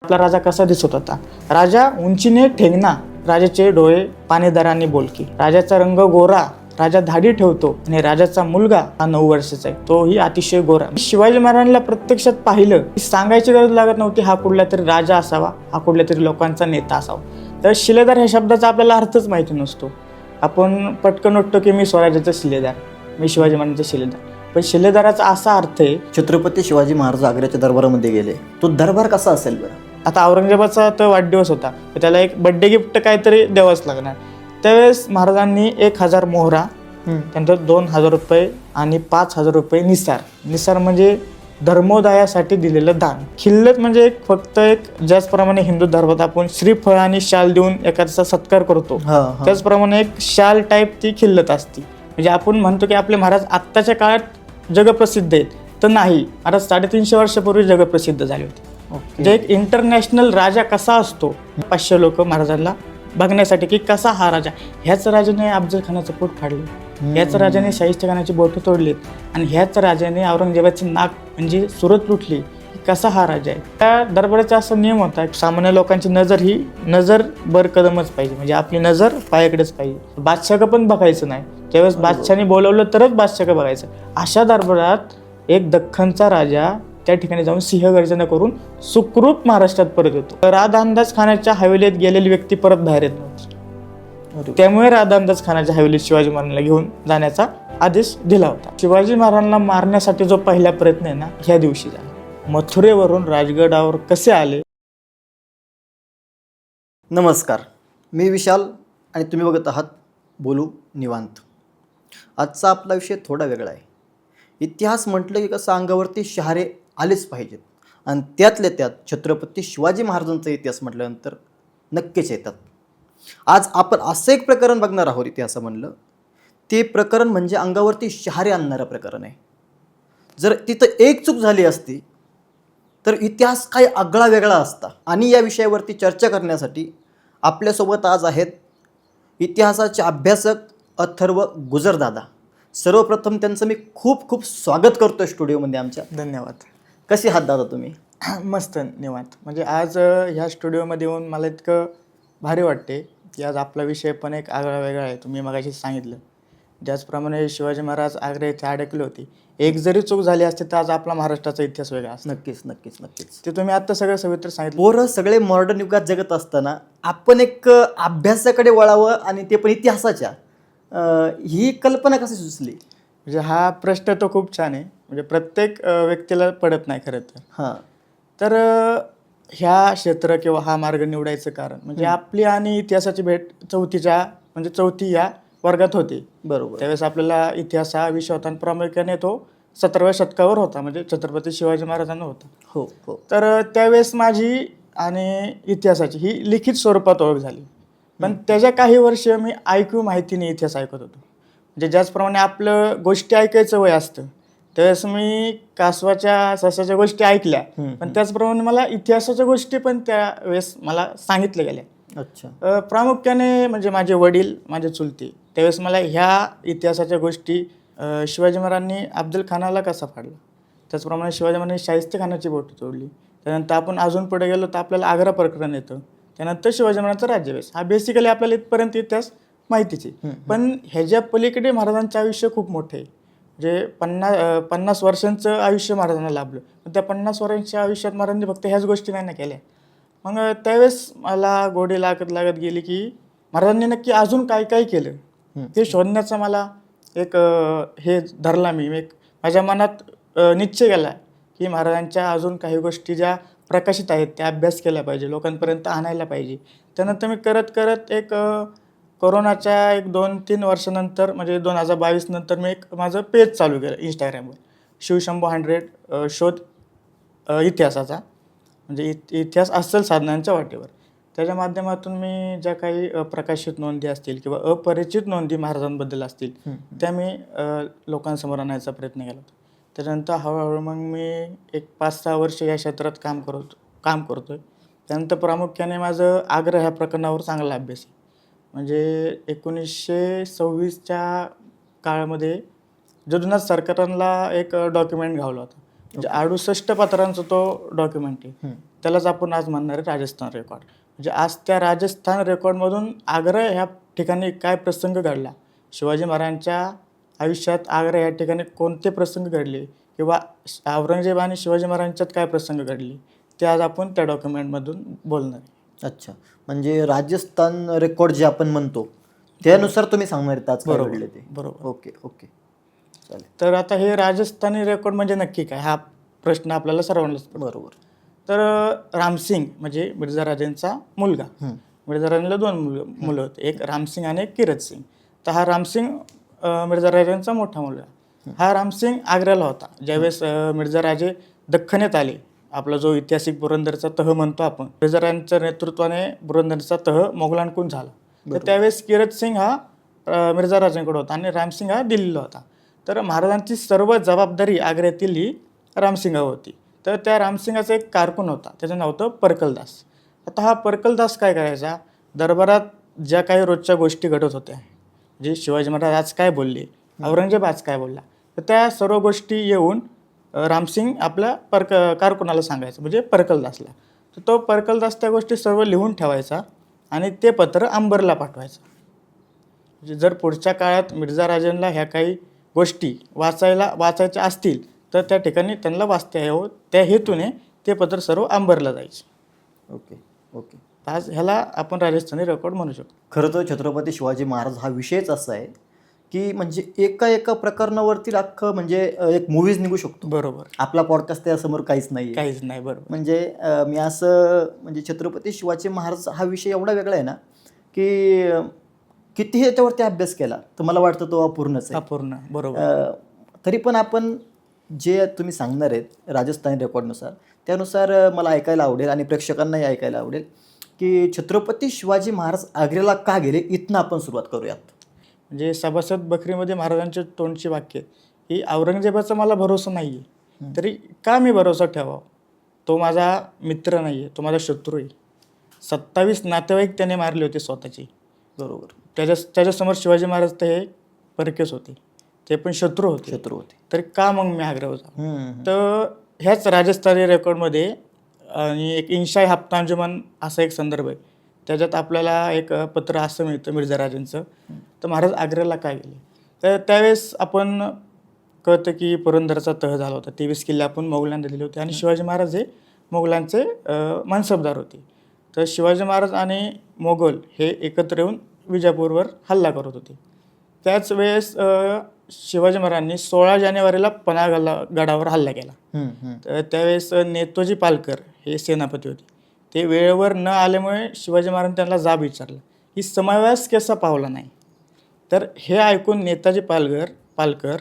आपला राजा कसा दिसत होता? राजा उंचीने ठेंगणा, राजाचे डोळे पाणीदारांनी बोलकी, राजाचा रंग गोरा, राजा धाडी ठेवतो आणि राजाचा मुलगा हा 9 वर्षाचा आहे, तोही अतिशय गोरा. शिवाजी महाराजांना प्रत्यक्षात पाहिलं की सांगायची गरज लागत नव्हती हा कुठला तरी राजा असावा, हा कुठल्या तरी लोकांचा नेता असावा. तर शिलेदार ह्या शब्दाचा आपल्याला अर्थच माहिती नसतो. आपण पटकन उठतो की मी स्वराज्याचा शिलेदार, मी शिवाजी महाराजांचा शिलेदार. पण शिलेदाराचा असा अर्थ आहे, छत्रपती शिवाजी महाराज आग्र्याच्या दरबारामध्ये गेले, तो दरबार कसा असेल बरं? आता औरंगजेबाचा तर वाढदिवस होता, तर त्याला एक बड्डे गिफ्ट काहीतरी द्यावंच लागणार. त्यावेळेस महाराजांनी 1000 मोहरा, त्यानंतर 2000 रुपये आणि 5000 रुपये निसार म्हणजे धर्मोदयासाठी दिलेलं दान. खिल्लत म्हणजे फक्त एक ज्याचप्रमाणे हिंदू धर्मात आपण श्रीफळ आणि शाल देऊन एखाद्याचा सत्कार करतो, त्याचप्रमाणे एक शाल टाईप ती खिल्लत असती. म्हणजे आपण म्हणतो की आपले महाराज आत्ताच्या काळात जगप्रसिद्ध आहेत, तर नाही, महाराज 350 वर्षापूर्वी जगप्रसिद्ध झाले होते. म्हणजे एक इंटरनॅशनल राजा कसा असतो, 500 लोक महाराजांना बघण्यासाठी की कसा हा राजा. ह्याच राजाने अफजल खानाचं पोट फाडलं, ह्याच राजाने शाहिस्ते खानाची बोटं तोडलीत आणि ह्याच राजाने औरंगजेबाची नाक म्हणजे सुरत लुटली. कसा हा राजा आहे. त्या दरबाराचा असा नियम होता, सामान्य लोकांची नजर ही नजर बर कदमच पाहिजे, म्हणजे आपली नजर पायाकडेच पाहिजे. बादशाह पण बघायचं नाही, त्यावेळेस बादशाहने बोलवलं तरच बादशाह बघायचं. अशा दरबारात एक दख्खनचा राजा त्या ठिकाणी जाऊन सिंहगर्जना करून सुखरूप महाराष्ट्रात परत येतो. राधांदाज खानाच्या हवेलीत गेलेली व्यक्ती परत बाहेर येत नव्हती. त्यामुळे राधांदाज खानाच्या हवेलीत शिवाजी महाराजांना घेऊन जाण्याचा आदेश दिला होता. शिवाजी महाराजांना मारण्यासाठी जो पहिला प्रयत्न आहे ना, ह्या दिवशी झाला. मथुरेवरून राजगडावर कसे आले? नमस्कार, मी विशाल आणि तुम्ही बघत आहात बोलू निवांत. आजचा आपला विषय थोडा वेगळा आहे. इतिहास म्हटलं की कसं अंगावरती शहारे आलेच पाहिजेत, आणि त्यातल्या त्यात छत्रपती शिवाजी महाराजांचा इतिहास म्हटल्यानंतर नक्कीच येतात. आज आपण असं एक प्रकरण बघणार आहोत इतिहास म्हणलं, ते प्रकरण म्हणजे अंगावरती शहारे आणणारं प्रकरण आहे. जर तिथं एक चूक झाली असती तर इतिहास काही आगळा वेगळा असता. आणि या विषयावरती चर्चा करण्यासाठी आपल्यासोबत आज आहेत इतिहासाचे अभ्यासक अथर्व गुजरदादा. सर्वप्रथम त्यांचं मी खूप खूप स्वागत करतो स्टुडिओमध्ये आमच्या. धन्यवाद. कसे आहात दादा तुम्ही? मस्त, निवांत. म्हणजे आज ह्या स्टुडिओमध्ये येऊन मला इतकं भारी वाटते की आज आपला विषय पण एक आगळा वेगळा आहे. तुम्ही मगाशी सांगितलं ज्याचप्रमाणे शिवाजी महाराज आग्रा येथे अडकले होते, एक जरी चूक झाली असते तर आज आपला महाराष्ट्राचा इतिहास वेगळा असतो. नक्कीच नक्कीच नक्कीच. ते तुम्ही आत्ता सगळं सविस्तर सांगितलं. पोरं सगळे मॉडर्न युगात जगत असताना आपण एक अभ्यासाकडे वळावं, आणि ते पण इतिहासाच्या, ही कल्पना कशी सुचली? म्हणजे हा प्रश्न तो खूप छान आहे. म्हणजे प्रत्येक व्यक्तीला पडत नाही खरं तर. तर ह्या क्षेत्र किंवा हा मार्ग निवडायचं कारण म्हणजे आपली आणि इतिहासाची भेट चौथी या वर्गात होती. बरोबर. त्यावेळेस आपल्याला इतिहास हा विषय होता आणि प्रामुख्याने तो 17व्या शतकावर होता, म्हणजे छत्रपती शिवाजी महाराजांना होता. हो हो. तर त्यावेळेस माझी आणि इतिहासाची ही लिखित स्वरूपात ओळख झाली. पण त्याच्या काही वर्ष मी ऐकू माहितीने इतिहास ऐकत होतो. म्हणजे ज्याचप्रमाणे आपलं गोष्टी ऐकायचं वय असतं, त्यावेळेस मी कासवाच्या ससाच्या गोष्टी ऐकल्या, पण त्याचप्रमाणे मला इतिहासाच्या गोष्टी पण त्यावेळेस मला सांगितल्या गेल्या. अच्छा. प्रामुख्याने म्हणजे माझे वडील, माझे चुलते, त्यावेळेस मला ह्या इतिहासाच्या गोष्टी, शिवाजी महाराजांनी अफजल खानाला कसा फाडला, त्याचप्रमाणे शिवाजी महाराजांनी शाहिस्ते खानाची बोटं तोडली, त्यानंतर आपण अजून पुढे गेलो तर आपल्याला आग्रा प्रकरण येतं, त्यानंतर शिवाजी महाराजांचा राज्याभिषेक. हा बेसिकली आपल्याला इथपर्यंत इतिहास माहितीच आहे. पण ह्याच्या पलीकडे महाराजांचं आयुष्य खूप मोठं आहे. म्हणजे 50 वर्षांचं आयुष्य महाराजांना लाभलं, पण त्या 50 वर्षांच्या आयुष्यात महाराजांनी फक्त ह्याच गोष्टी नाही ना केल्या. मग त्यावेळेस मला गोडी लागत गेली की महाराजांनी नक्की अजून काय काय केलं ते शोधण्याचा मला एक हे धरला. मी एक माझ्या मनात निश्चय केला की महाराजांच्या अजून काही गोष्टी ज्या प्रकाशित आहेत त्या अभ्यास केला पाहिजे, लोकांपर्यंत आणायला पाहिजे. त्यानंतर मी करत एक कोरोनाच्या 2-3 वर्षानंतर म्हणजे 2022 नंतर मी एक माझं पेज चालू केलं इंस्टाग्रामवर, शिवशंभो 100 शोध इतिहासाचा, म्हणजे इतिहास अस्सल साधनांच्या वाटेवर. त्याच्या माध्यमातून मी ज्या काही प्रकाशित नोंदी असतील किंवा अपरिचित नोंदी महाराजांबद्दल असतील त्या मी लोकांसमोर आणायचा प्रयत्न केला. त्यानंतर हळूहळू मग मी एक 5-6 वर्ष या क्षेत्रात काम करतो आहे. त्यानंतर प्रामुख्याने माझं आग्रा ह्या प्रकरणावर चांगला अभ्यास आहे. म्हणजे 1926च्या काळामध्ये जदुनाथ सरकारांना एक डॉक्युमेंट घावला होता, म्हणजे 68 पत्रांचा तो डॉक्युमेंट आहे. त्यालाच आपण आज म्हणणार आहे राजस्थान रेकॉर्ड. म्हणजे आज त्या राजस्थान रेकॉर्डमधून आग्रा ह्या ठिकाणी काय प्रसंग घडला, शिवाजी महाराजांच्या आयुष्यात आग्रा या ठिकाणी कोणते प्रसंग घडले किंवा औरंगजेब आणि शिवाजी महाराजांच्यात काय प्रसंग घडले, ते आज आपण त्या डॉक्युमेंटमधून बोलणार आहे. अच्छा, म्हणजे राजस्थान रेकॉर्ड जे आपण म्हणतो त्यानुसार तुम्ही सांगणार आहेत आज काय बरोबर. घडले ते. बरोबर. ओके ओके चालेल. तर आता हे राजस्थानी रेकॉर्ड म्हणजे नक्की काय, हा प्रश्न आपल्याला सर्वांनाच पडतो. बरोबर. तर रामसिंग म्हणजे मिर्झा राजांचा मुलगा. मिर्झा राजांना 2 मुलं होते, एक रामसिंग आणि एक किरत सिंग. तर हा रामसिंग मिर्झा राजांचा मोठा मुलगा. हा रामसिंग आग्र्याला होता ज्यावेळेस मिर्झा राजे दख्खनेत आले. आपला जो ऐतिहासिक पुरंदरचा तह म्हणतो आपण, मिर्झा राजांच्या नेतृत्वाने पुरंदरचा तह मोगलांकडून झाला. तर त्यावेळेस किरत सिंग हा मिर्झा राजांकडे होता आणि रामसिंग हा दिल्लीला होता. तर महाराजांची सर्व जबाबदारी आग्र्यातील ही रामसिंगावर होती. तर त्या रामसिंगाचा एक कारकून होता, त्याचं नाव होतं परकलदास. आता हा परकलदास काय करायचा, दरबारात ज्या काही रोजच्या गोष्टी घडत होत्या, जे शिवाजी महाराज आज काय बोलले, औरंगजेब आज काय बोलला, तर त्या सर्व गोष्टी येऊन रामसिंग आपल्या कारकुनाला सांगायचं, म्हणजे परकलदासला. तर तो परकलदास त्या गोष्टी सर्व लिहून ठेवायचा आणि ते पत्र अंबरला पाठवायचं. म्हणजे जर पुढच्या काळात मिर्झा राजांना ह्या काही गोष्टी वाचायच्या असतील तर त्या ठिकाणी त्यांना वाचता यावं, त्या हेतूने ते पत्र सर्व अंबरला जायचे. Okay okay. आज ह्याला आपण राजस्थानी रेकॉर्ड म्हणू शकतो. खरं तर छत्रपती शिवाजी महाराज हा विषयच असा आहे की म्हणजे एका प्रकरणावरती अख्खं म्हणजे एक मूवीज निघू शकतो. बरोबर. आपला पॉडकास्ट त्यासमोर काहीच नाही. काहीच नाही. बरोबर. म्हणजे मी असं म्हणजे छत्रपती शिवाजी महाराज हा विषय एवढा वेगळा आहे ना की कितीही याच्यावरती अभ्यास केला तर मला वाटतं तो अपूर्णच आहे. अपूर्ण. बरोबर. तरी पण आपण जे तुम्ही सांगणार आहेत राजस्थानी रेकॉर्डनुसार त्यानुसार मला ऐकायला आवडेल आणि प्रेक्षकांनाही ऐकायला आवडेल की छत्रपती शिवाजी महाराज आग्र्याला का गेले, इथनं आपण सुरुवात करूयात. म्हणजे सभासद बकरीमध्ये महाराजांचे तोंडची वाक्य ही, औरंगजेबाचा मला भरोसा नाही आहे, तरी का मी भरोसा ठेवावा, तो माझा मित्र नाही आहे, तो माझा शत्रू आहे. 27 नातेवाईक त्याने मारले होते स्वतःचे. बरोबर. त्याच्यासमोर शिवाजी महाराज ते परकेच होते, ते पण शत्रू होते. तरी का मग मी आग्र्यावर जाऊ. तर ह्याच राजस्थानी रेकॉर्डमध्ये आणि एक इंशाई हप्ता अंजुमन असा एक संदर्भ आहे, त्याच्यात आपल्याला एक पत्र असं मिळतं मिर्झा राजांचं. तर महाराज आग्र्याला काय गेले, तर त्यावेळेस आपण कळतं की पुरंदरचा तह झाला होता, 23 किल्ले आपण मोगलांना दिले होते आणि शिवाजी महाराज हे मोगलांचे मनसबदार होते. तर शिवाजी महाराज आणि मोगल हे एकत्र येऊन विजापूरवर हल्ला करत होते. त्याच वेळेस शिवाजी महाराजांनी 16 जानेवारीला पन्हाळगडावर हल्ला केला. तर त्यावेळेस नेतोजी पालकर हे सेनापती होते. ते वेळेवर न आल्यामुळे शिवाजी महाराजांनी त्यांना जाब विचारला की समावेश कसा पावला नाही. तर हे ऐकून नेताजी पालकर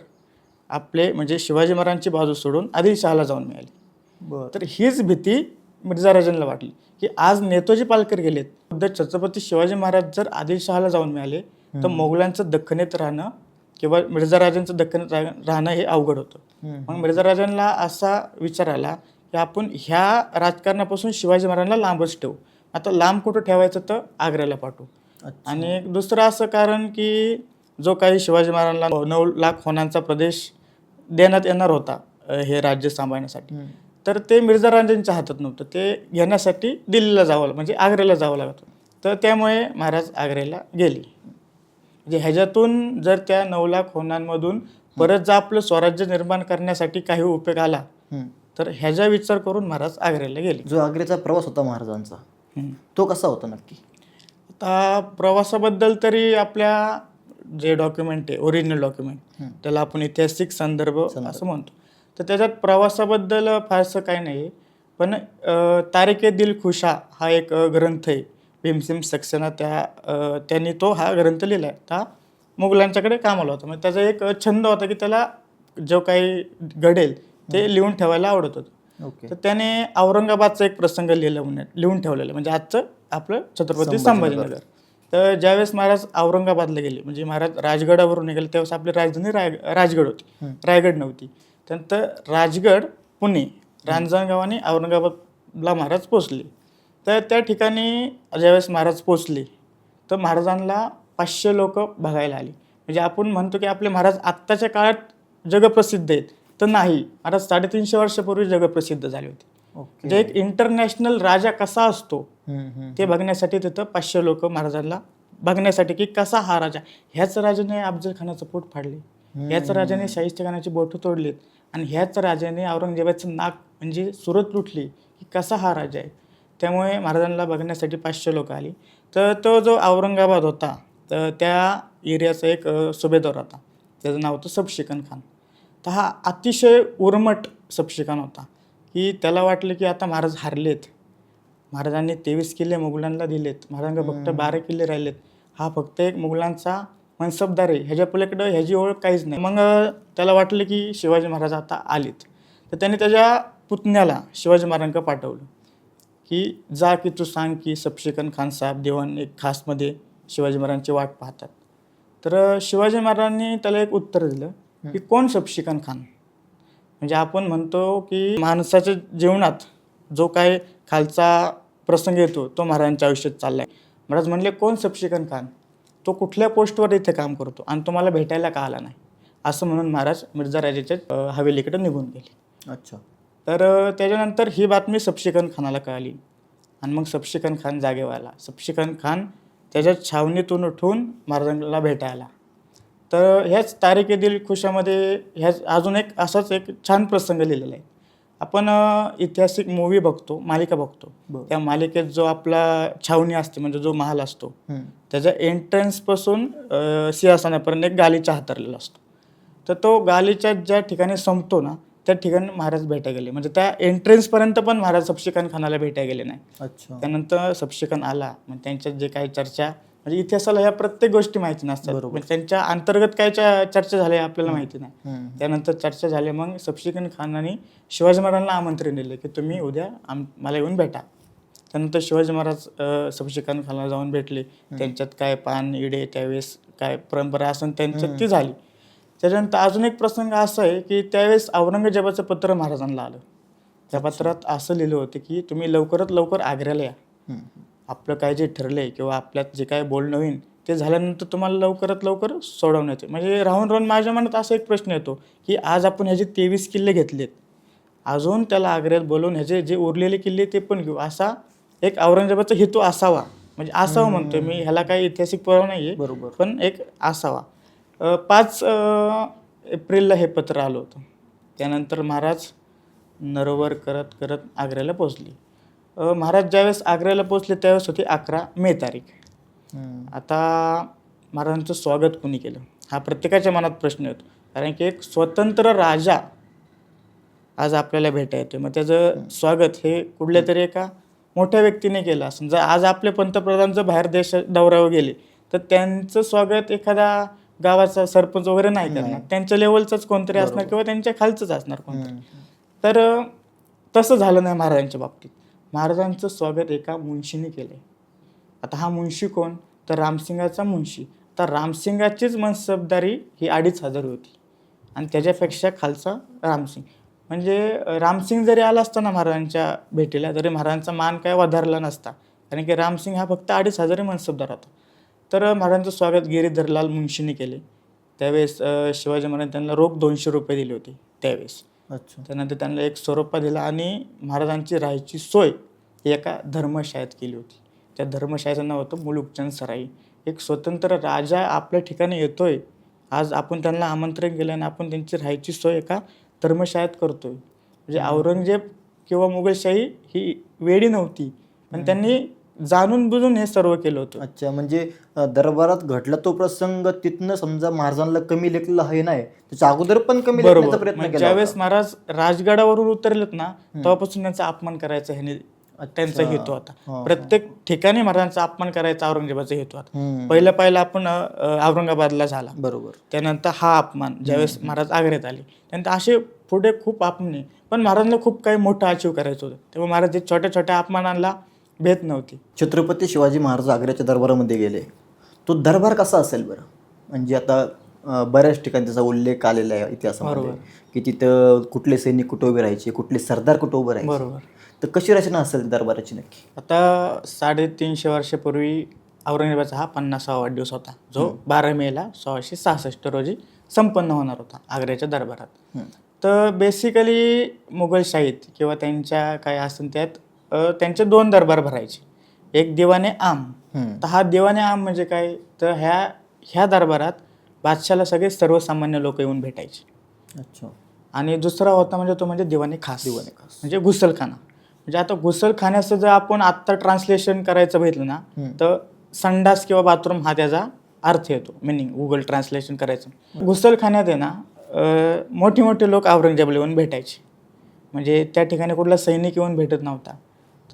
आपले म्हणजे शिवाजी महाराजांची बाजू सोडून आदिलशहाला जाऊन मिळाले. तर हीच भीती मिर्झा राजांना वाटली की आज नेतोजी पालकर गेलेत, उद्धव छत्रपती शिवाजी महाराज जर आदिलशहाला जाऊन मिळाले तर मोगलांचं दख्खनेत राहणं किंवा मिर्झा राजांचं दख्खनेत राहणं हे अवघड होतं. मग मिर्झा राजांना असा विचार आला की आपण ह्या राजकारणापासून शिवाजी महाराजांना लांबच ठेवू. आता लांब कुठं ठेवायचं, तर आग्र्याला पाठवू. आणि दुसरं असं कारण की जो काही शिवाजी महाराजांना 9 लाख होणांचा प्रदेश देण्यात येणार होता हे राज्य सांभाळण्यासाठी, तर ते मिर्झा राजांच्या हातात नव्हतं. ते घेण्यासाठी दिल्लीला जावं म्हणजे आग्र्याला जावं लागत. तर त्यामुळे महाराज आग्र्याला गेले. म्हणजे ह्याच्यातून जर त्या 9 लाख होणांमधून परत जर आपलं स्वराज्य निर्माण करण्यासाठी काही उपयोग आला तर ह्याचा विचार करून महाराज आग्र्याला गेले. जो आग्र्याचा प्रवास होता महाराजांचा तो कसा होता नक्की. आता प्रवासाबद्दल तरी आपल्या जे डॉक्युमेंट आहे, ओरिजिनल डॉक्युमेंट, त्याला आपण ऐतिहासिक संदर्भ असं म्हणतो. तर त्याच्यात प्रवासाबद्दल फारसं काही नाही आहे. पण तारिके दिल खुशा हा एक ग्रंथ आहे, भीमसिंग सक्सेना त्यांनी तो हा ग्रंथ लिहिला आहे. हा मुघलांच्याकडे कामाला होता. मग त्याचा एक छंद होता की त्याला जो काही घडेल ते लिहून ठेवायला आवडत होतं. तर त्याने औरंगाबादचा एक प्रसंग लिहून ठेवलेला, म्हणजे आजचं आपलं छत्रपती संभाजीनगर. तर ज्यावेळेस महाराज औरंगाबादला गेले, म्हणजे महाराज राजगडावरून निघाले, त्यावेळेस आपली राजधानी राजगड होती, रायगड नव्हती. त्यानंतर राजगड, पुणे, रांजणगाव आणि औरंगाबादला महाराज पोचले. तर त्या ठिकाणी ज्यावेळेस महाराज पोचले तर महाराजांना 500 लोक बघायला आली. म्हणजे आपण म्हणतो की आपले महाराज आत्ताच्या काळात जगप्रसिद्ध आहेत, तर नाही, महाराज 350 वर्षापूर्वी जगप्रसिद्ध झाले होते. म्हणजे एक इंटरनॅशनल राजा कसा असतो ते बघण्यासाठी तिथं 500 लोक महाराजांना बघण्यासाठी की कसा हा राजा, ह्याच राजाने अफजल खानाचं पोट फाडले, ह्याच राजाने शाहिस्ते खानाची बोटं तोडलीत आणि ह्याच राजाने औरंगजेबाचं नाक म्हणजे सुरत लुटली, की कसा हा राजा आहे. त्यामुळे महाराजांना बघण्यासाठी 500 लोक आली. तर तो जो औरंगाबाद होता तर त्या एरियाचा एक सुभेदार होता, त्याचं नाव होतं सबशिकन खान. तर हा अतिशय उर्मट सबशिकन होता की त्याला वाटलं की आता महाराज हारलेत, महाराजांनी 23 किल्ले मुघलांना दिलेत, महाराजांना फक्त 12 किल्ले राहिलेत, हा फक्त एक मुघलांचा मनसबदार आहे, ह्याच्या पलीकडं ह्याची ओळख काहीच नाही. मग त्याला वाटलं की शिवाजी महाराज आता आलेत. तर त्याने त्याच्या पुतण्याला शिवाजी महाराजांकडे पाठवलं की जा की तू सांग की सबशिकन खान साहेब दिवाण एक खासमध्ये शिवाजी महाराजांची वाट पाहतात. तर शिवाजी महाराजांनी त्याला एक उत्तर दिलं की कोण सबशिकन खान. म्हणजे आपण म्हणतो की माणसाच्या जीवनात जो काय खालचा प्रसंग येतो तो महाराजांच्या आयुष्यात चालला आहे. महाराज म्हणले कोण सबशिकन खान, तो कुठल्या पोस्टवर इथे काम करतो आणि तुम्हाला भेटायला का आला नाही, असं म्हणून महाराज मिर्झा राजाच्या हवेलीकडे निघून गेले. अच्छा. तर त्याच्यानंतर ही बातमी सबशिकन खानाला कळाली आणि मग सबशिकन खान जागेवर आला. सबशिकन खान त्याच्या छावणीतून उठून महाराजांना भेटायला. तर ह्याच तारीख दिल खुशामध्ये ह्याच अजून एक असाच एक छान प्रसंग लिहिलेला आहे. आपण ऐतिहासिक मूवी बघतो, मालिका बघतो, त्या मालिकेत जो आपला छावणी असते म्हणजे जो महाल असतो त्याच्या एंट्रन्सपासून सिंहासनापर्यंत एक गालीचा हातरलेला असतो. तर तो गालीच्या ज्या ठिकाणी संपतो ना त्या ठिकाणी महाराज भेटायला गेले, म्हणजे त्या एंट्रन्सपर्यंत पण महाराज सबशिकन खानाला भेटायला गेले नाही. अच्छा. त्यानंतर सबशिकन आला, मग त्यांच्यात जे काही चर्चा, म्हणजे इतिहासाला ह्या प्रत्येक गोष्टी माहिती नसतात, म्हणजे त्यांच्या अंतर्गत काय चर्चा झाल्या आपल्याला माहिती नाही. त्यानंतर चर्चा झाली, मग सबशिकन खानाने शिवाजी महाराजांना आमंत्रण दिले की तुम्ही उद्या मला येऊन भेटा. त्यानंतर शिवाजी महाराज सबशिकन खानाला जाऊन भेटले. त्यांच्यात काय पान इडे त्यावेळेस काय परंपरा असून त्यांच्यात ती झाली. त्याच्यानंतर अजून एक प्रसंग असा आहे की त्यावेळेस औरंगजेबाचं पत्र महाराजांना आलं. त्या पत्रात असं लिहिलं होतं की तुम्ही लवकरात लवकर आग्र्याला या, आपलं काय जे ठरलंय किंवा आपल्यात जे काय बोलणं होईल ते झाल्यानंतर तुम्हाला लवकरात लवकर सोडवण्यात येईल. म्हणजे राहून राहून माझ्या मनात असा एक प्रश्न येतो की आज आपण ह्याचे 23 किल्ले घेतलेत, अजून त्याला आग्र्यात बोलवून ह्याचे जे उरलेले किल्ले ते पण घेऊ, असा एक औरंगजेबाचा हेतू असावा. म्हणजे असावा म्हणतोय मी, ह्याला काही ऐतिहासिक पुरावा नाही आहे, बरोबर, पण एक असावा. 5 एप्रिलला हे पत्र आलं होतं. त्यानंतर महाराज नरोवर करत करत आग्र्याला पोचले. महाराज ज्यावेळेस आग्र्याला पोचले त्यावेळेस होती 11 मे तारीख. आता महाराजांचं स्वागत कोणी केलं हा प्रत्येकाच्या मनात प्रश्न येतो, कारण की एक स्वतंत्र राजा आज आपल्याला भेटा येतो, मग त्याचं स्वागत हे कुठल्या तरी एका मोठ्या व्यक्तीने केलं असेल. जर आज आपले पंतप्रधान जर बाहेर देश दौऱ्यावर गेले तर त्यांचं स्वागत एखादा गावाचा सरपंच वगैरे नाही करणार, त्यांच्या लेवलचंच कोणतरी असणार किंवा त्यांच्या खालचंच असणार कोणतरी. तर तसं झालं नाही महाराजांच्या बाबतीत. महाराजांचं स्वागत एका मुंशीने केलं आहे. आता हा मुंशी कोण, तर रामसिंगाचा मुंशी. तर रामसिंगाचीच मनसबदारी ही 2500 होती आणि त्याच्यापेक्षा खालचा रामसिंग. म्हणजे रामसिंग जरी आला असता ना महाराजांच्या भेटीला तरी महाराजांचा मान काय वधारला नसता, कारण की रामसिंग हा फक्त 2500 मनसबदार होता. तर महाराजांचं स्वागत गिरीधरलाल मुंशीने केले. त्यावेळेस शिवाजी महाराज त्यांना रोख 200 रुपये दिले होते त्यावेळेस. अच्छा. त्यानंतर त्यांना एक स्वरूपा दिला आणि महाराजांची राहायची सोय ही एका धर्मशाळेत केली होती. त्या धर्मशाळेचं नाव होतं मुलुकचंद सराई. एक स्वतंत्र राजा आपल्या ठिकाणी येतोय, आज आपण त्यांना आमंत्रण केलं आणि आपण त्यांची राहायची सोय एका धर्मशाळेत करतोय. म्हणजे औरंगजेब किंवा मुघलशाही ही वेडी नव्हती, पण त्यांनी जाणून बुजून हे सर्व केलं होतं. अच्छा. म्हणजे दरबारात घडला तो प्रसंग तिथनं समजा महाराजांना कमी लेखलेला आहे नाही, त्याच्या अगोदर पण कमी लेखण्याचा प्रयत्न केला. ज्यावेळेस महाराज राजगडावरून उतरलेत ना तेव्हापासून त्यांचा अपमान करायचा ह्याने त्यांचा हेतू होता. प्रत्येक ठिकाणी महाराजांचा अपमान करायचा औरंगजेबाचा हेतू होता. पहिला आपण औरंगाबादला झाला, बरोबर, त्यानंतर हा अपमान ज्यावेळेस महाराज आग्र्यात आले, त्यानंतर असे पुढे खूप अपमान, पण महाराजांना खूप काही मोठं अचीव करायचं होतं. तेव्हा महाराज छोट्या छोट्या अपमानांना भेट नव्हती. छत्रपती शिवाजी महाराज आग्र्याच्या दरबारामध्ये गेले, तो दरबार कसा असेल बरं? म्हणजे आता बऱ्याच ठिकाणी त्याचा उल्लेख आलेला आहे इतिहासामध्ये की तिथं कुठले सैनिक कुठं उभे राहायचे, कुठले सरदार कुठं उभे राहायचे, बरोबर. तर कशी रचना असेल दरबाराची नक्की? आता 350 वर्षापूर्वी औरंगजेबाचा हा 50वा वाढदिवस होता, जो 12 मेला 1666 रोजी संपन्न होणार होता आग्र्याच्या दरबारात. तर बेसिकली मुघलशाहीत किंवा त्यांच्या काय असेल त्यात त्यांचे 2 दरबार भरायचे. एक दिवाने आम. तर हा दिवाने आम म्हणजे काय, तर ह्या दरबारात बादशाला सगळे सर्वसामान्य लोक येऊन भेटायचे. अच्छा. आणि दुसरा होता म्हणजे तो म्हणजे दिवाने खास म्हणजे घुसलखाना. म्हणजे आता घुसलखान्याचं जर आपण आत्ता ट्रान्सलेशन करायचं बघितलं ना, तर संडास किंवा बाथरूम हा त्याचा अर्थ येतो, मिनिंग गुगल ट्रान्सलेशन करायचं. घुसलखान्यात आहे ना मोठे मोठे लोक औरंगजेबाला येऊन भेटायचे. म्हणजे त्या ठिकाणी कुठला सैनिक येऊन भेटत नव्हता.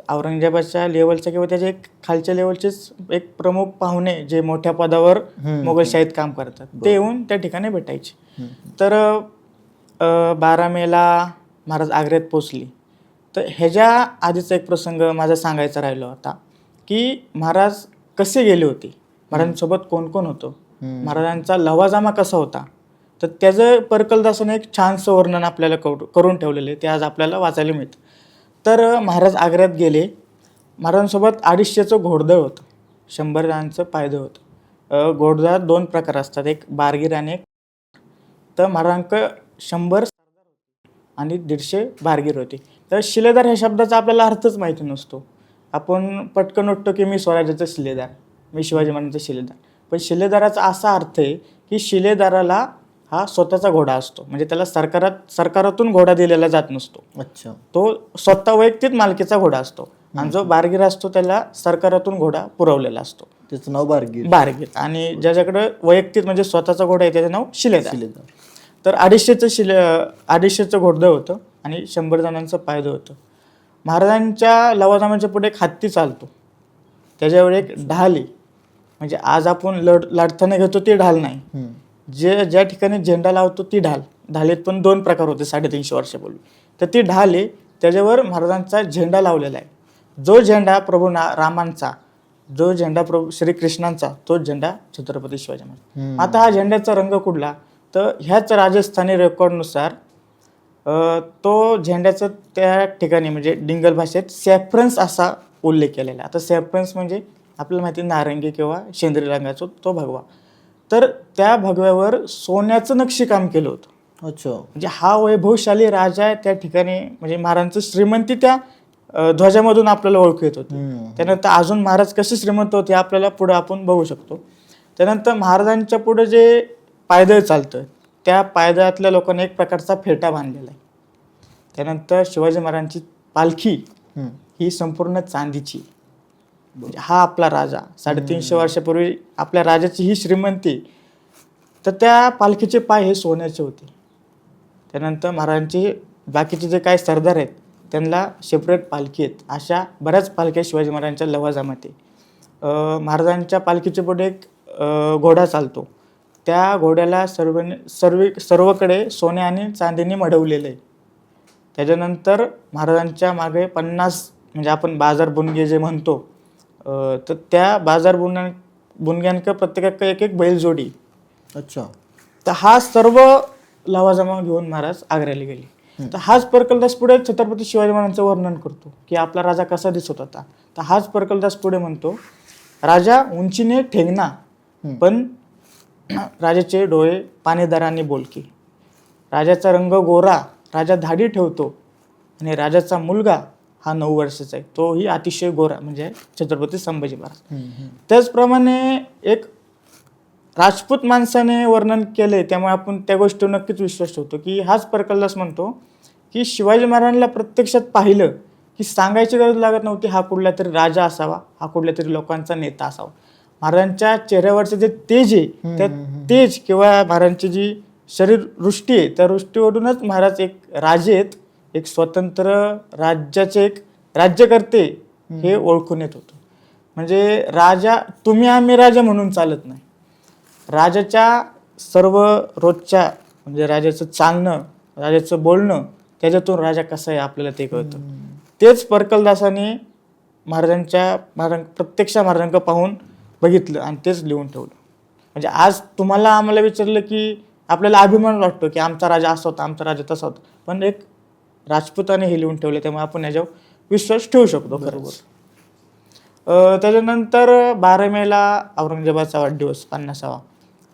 औरंगजेबाच्या लेवलचा किंवा त्याच्या एक खालच्या लेवलचेच एक प्रमुख पाहुणे जे मोठ्या पदावर मोगलशाहीत काम करतात ते येऊन त्या ठिकाणी भेटायचे. तर 12 मेला महाराज आग्र्यात पोचले. तर ह्याच्या आधीचा एक प्रसंग माझा सांगायचा राहिला होता की महाराज कसे गेले होते, महाराजांसोबत कोण कोण होतं, महाराजांचा लवाजमा कसा होता. तर त्याचं परकलदासाने एक छानसं वर्णन आपल्याला करून ठेवलेलं आहे, ते आज आपल्याला वाचायला मिळतं. तर महाराज आग्र्यात गेले. महाराजांसोबत 250चं घोडदळ होतं, 100 जणांचं पायदळ होतं. घोडदळात 2 प्रकार असतात, एक बारगीर आणि एक. तर महाराजांक 100 आणि 150 बारगीर होते. तर शिलेदार ह्या शब्दाचा आपल्याला अर्थच माहिती नसतो. आपण पटकन उठतो की मी स्वराज्याचा शिलेदार, मी शिवाजी महाराजांचा शिलेदार. पण शिलेदाराचा असा अर्थ आहे की शिलेदाराला हा स्वतःचा घोडा असतो, म्हणजे त्याला सरकारातून घोडा दिलेला जात नसतो. अच्छा. तो स्वतः वैयक्तिक मालकीचा घोडा असतो. आणि जो बारगीर असतो त्याला सरकारातून घोडा पुरवलेला असतो, त्याचं नाव बारगीर. बारगीर. आणि ज्याच्याकडे वैयक्तिक म्हणजे स्वतःचा घोडा आहे त्याचं नाव शिलेदार. तर 250चं घोडदळ होतं आणि 100 जणांचं पायदळ होतं. महाराजांच्या लवाजमाच्या पुढे एक हत्ती चालतो, त्याच्यावर एक ढाल आहे. म्हणजे आज आपण लढताना घेतो ती ढाल नाही, ज्या ठिकाणी झेंडा लावतो ती ढाल. ढालीत पण 2 प्रकार होते 350 वर्षापूर्वी. तर ती ढाल आहे, त्याच्यावर महाराजांचा झेंडा लावलेला आहे. जो झेंडा प्रभू रामांचा, जो झेंडा प्रभू श्रीकृष्णांचा, तोच झेंडा छत्रपती शिवाजी महाराज. आता हा झेंड्याचा रंग कुठला, तर ह्याच राजस्थानी रेकॉर्डनुसार तो झेंड्याचं त्या ठिकाणी म्हणजे डिंगल भाषेत सॅफ्रन्स असा उल्लेख केलेला आहे. आता सॅफ्रन्स म्हणजे आपल्याला माहिती नारंगी किंवा शेंद्री रंगाचा तो भगवा. तर त्या भगव्यावर सोन्याचं नक्षीकाम केलं होतं. अच्छा. म्हणजे हा वैभवशाली राजा आहे त्या ठिकाणी, म्हणजे महाराजांचं श्रीमंती त्या ध्वजामधून आपल्याला ओळखू येत होती. त्यानंतर अजून महाराज कसे श्रीमंत होते आपल्याला पुढे आपण बघू शकतो. त्यानंतर महाराजांच्या पुढे जे पायदळ चालतं त्या पायदळातल्या लोकांनी एक प्रकारचा फेटा बांधलेला आहे. त्यानंतर शिवाजी महाराजांची पालखी ही संपूर्ण चांदीची. म्हणजे हा आपला राजा 350 वर्षापूर्वी आपल्या राजाची ही श्रीमंती. तर त्या पालखीचे पाय हे सोन्याचे होते. त्यानंतर महाराजांचे बाकीचे जे काही सरदार आहेत त्यांना सेपरेट पालखी आहेत. अशा बऱ्याच पालख्या शिवाजी महाराजांच्या लवाजमात आहे. महाराजांच्या पालखीच्या पुढे एक घोडा चालतो, त्या घोड्याला सर्वकडे सोने आणि चांदीने मढवलेलं आहे. त्याच्यानंतर महाराजांच्या मागे 50 म्हणजे आपण बाजार बुनगे जे म्हणतो, तर त्या बाजार बुनग्यांक प्रत्येकाकडे एक एक बैलजोडी. अच्छा. तर हा सर्व लवाजमा घेऊन महाराज आग्र्याला गेले. तर हाच परकलदास पुढे छत्रपती शिवाजी महाराजांचं वर्णन करतो की आपला राजा कसा दिसत होता. तर हाच परकलदास पुढे म्हणतो, राजा उंचीने ठेंगणा पण राजाचे डोळे पाणीदार आणि बोलके. राजाचा रंग गोरा, राजा धाडी ठेवतो. आणि राजाचा मुलगा हा 9 वर्षाचा आहे, तोही अतिशय गोरा, म्हणजे छत्रपती संभाजी महाराज. त्याचप्रमाणे एक राजपूत माणसाने वर्णन केले, त्यामुळे आपण त्या गोष्टीवर नक्कीच विश्वास ठेवतो की हाच परकलदास म्हणतो की शिवाजी महाराजांना प्रत्यक्षात पाहिलं की सांगायची गरज लागत नव्हती हा कुठला तरी राजा असावा, हा कुठल्या तरी लोकांचा नेता असावा. महाराजांच्या चेहऱ्यावरचं जे तेज आहे त्या तेज किंवा महाराजांची जी शरीरवृष्टी आहे त्या वृष्टीवरूनच महाराज एक राजे आहेत, एक स्वतंत्र राज्याचे एक राज्यकर्ते हे ओळखून येत होतं. म्हणजे राजा तुम्ही आम्ही राजा म्हणून चालत नाही. राजाच्या सर्व रोजच्या म्हणजे राजाचं चालणं, राजाचं बोलणं, त्याच्यातून राजा कसा आहे आपल्याला ते कळतं. तेच परकलदासाने प्रत्यक्ष महाराजांकडे पाहून बघितलं आणि तेच लिहून ठेवलं. म्हणजे आज तुम्हाला आम्हाला विचारलं की आपल्याला अभिमान वाटतो की आमचा राजा असा होता, आमचा राजा तसा होता, पण एक राजपुताने हे लिहून ठेवले, त्यामुळे आपण याच्यावर विश्वास ठेवू शकतो. बरोबर. त्याच्यानंतर 12 मेला औरंगजेबाचा वाढदिवस 50वा.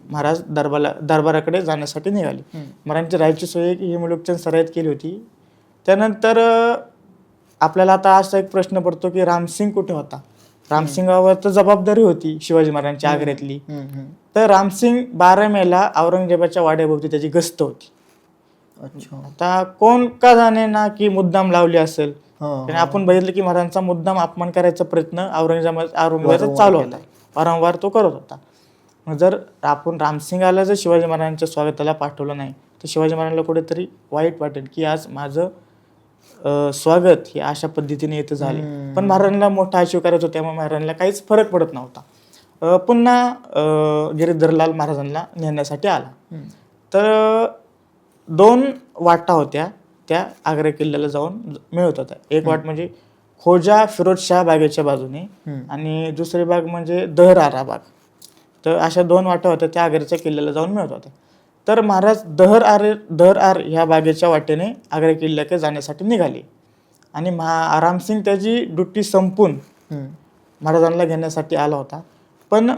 महाराज दरबाराकडे जाण्यासाठी निघाले. महाराजांची राहायची सोय ही मुलुकचंद सराईत केली होती. त्यानंतर आपल्याला आता असा एक प्रश्न पडतो की रामसिंग कुठे होता. रामसिंगावर तर जबाबदारी होती शिवाजी महाराजांची आग्र्यातली. तर रामसिंग 12 मेला औरंगजेबाच्या वाड्याभोवती त्याची गस्त होती. आता कोण का जाणे ना की मुद्दाम लावली असेल. आपण बघितलं की महाराजांचा मुद्दाम अपमान करायचा प्रयत्न औरंगजेबाचा चालू होता, वारंवार तो करत होता. जर आपण रामसिंगाला जर शिवाजी महाराजांच्या स्वागताला पाठवलं नाही तर शिवाजी महाराजांना कुठेतरी वाईट वाटेल की आज माझं स्वागत हे अशा पद्धतीने इथं झाले. पण महाराजांना मोठा आशीव करायचा होता, त्यामुळे महाराजांना काहीच फरक पडत नव्हता. पुन्हा गिरीधरलाल महाराजांना नेण्यासाठी आला. तर 2 वाटा होत्या त्या आग्रा किल्ल्याला जाऊन मिळत होत्या. एक वाट म्हणजे खोजा फिरोजशाह बागेच्या बाजूने आणि दुसरी बाग म्हणजे दहरारा बाग. तर अशा 2 वाटा होत्या त्या आग्र्याच्या किल्ल्याला जाऊन मिळत होत्या. तर महाराज दहरार ह्या बागेच्या वाटेने आग्रा किल्ल्याकडे जाण्यासाठी निघाले आणि रामसिंग त्याची ड्युटी संपून महाराजांना घेण्यासाठी आला होता. पण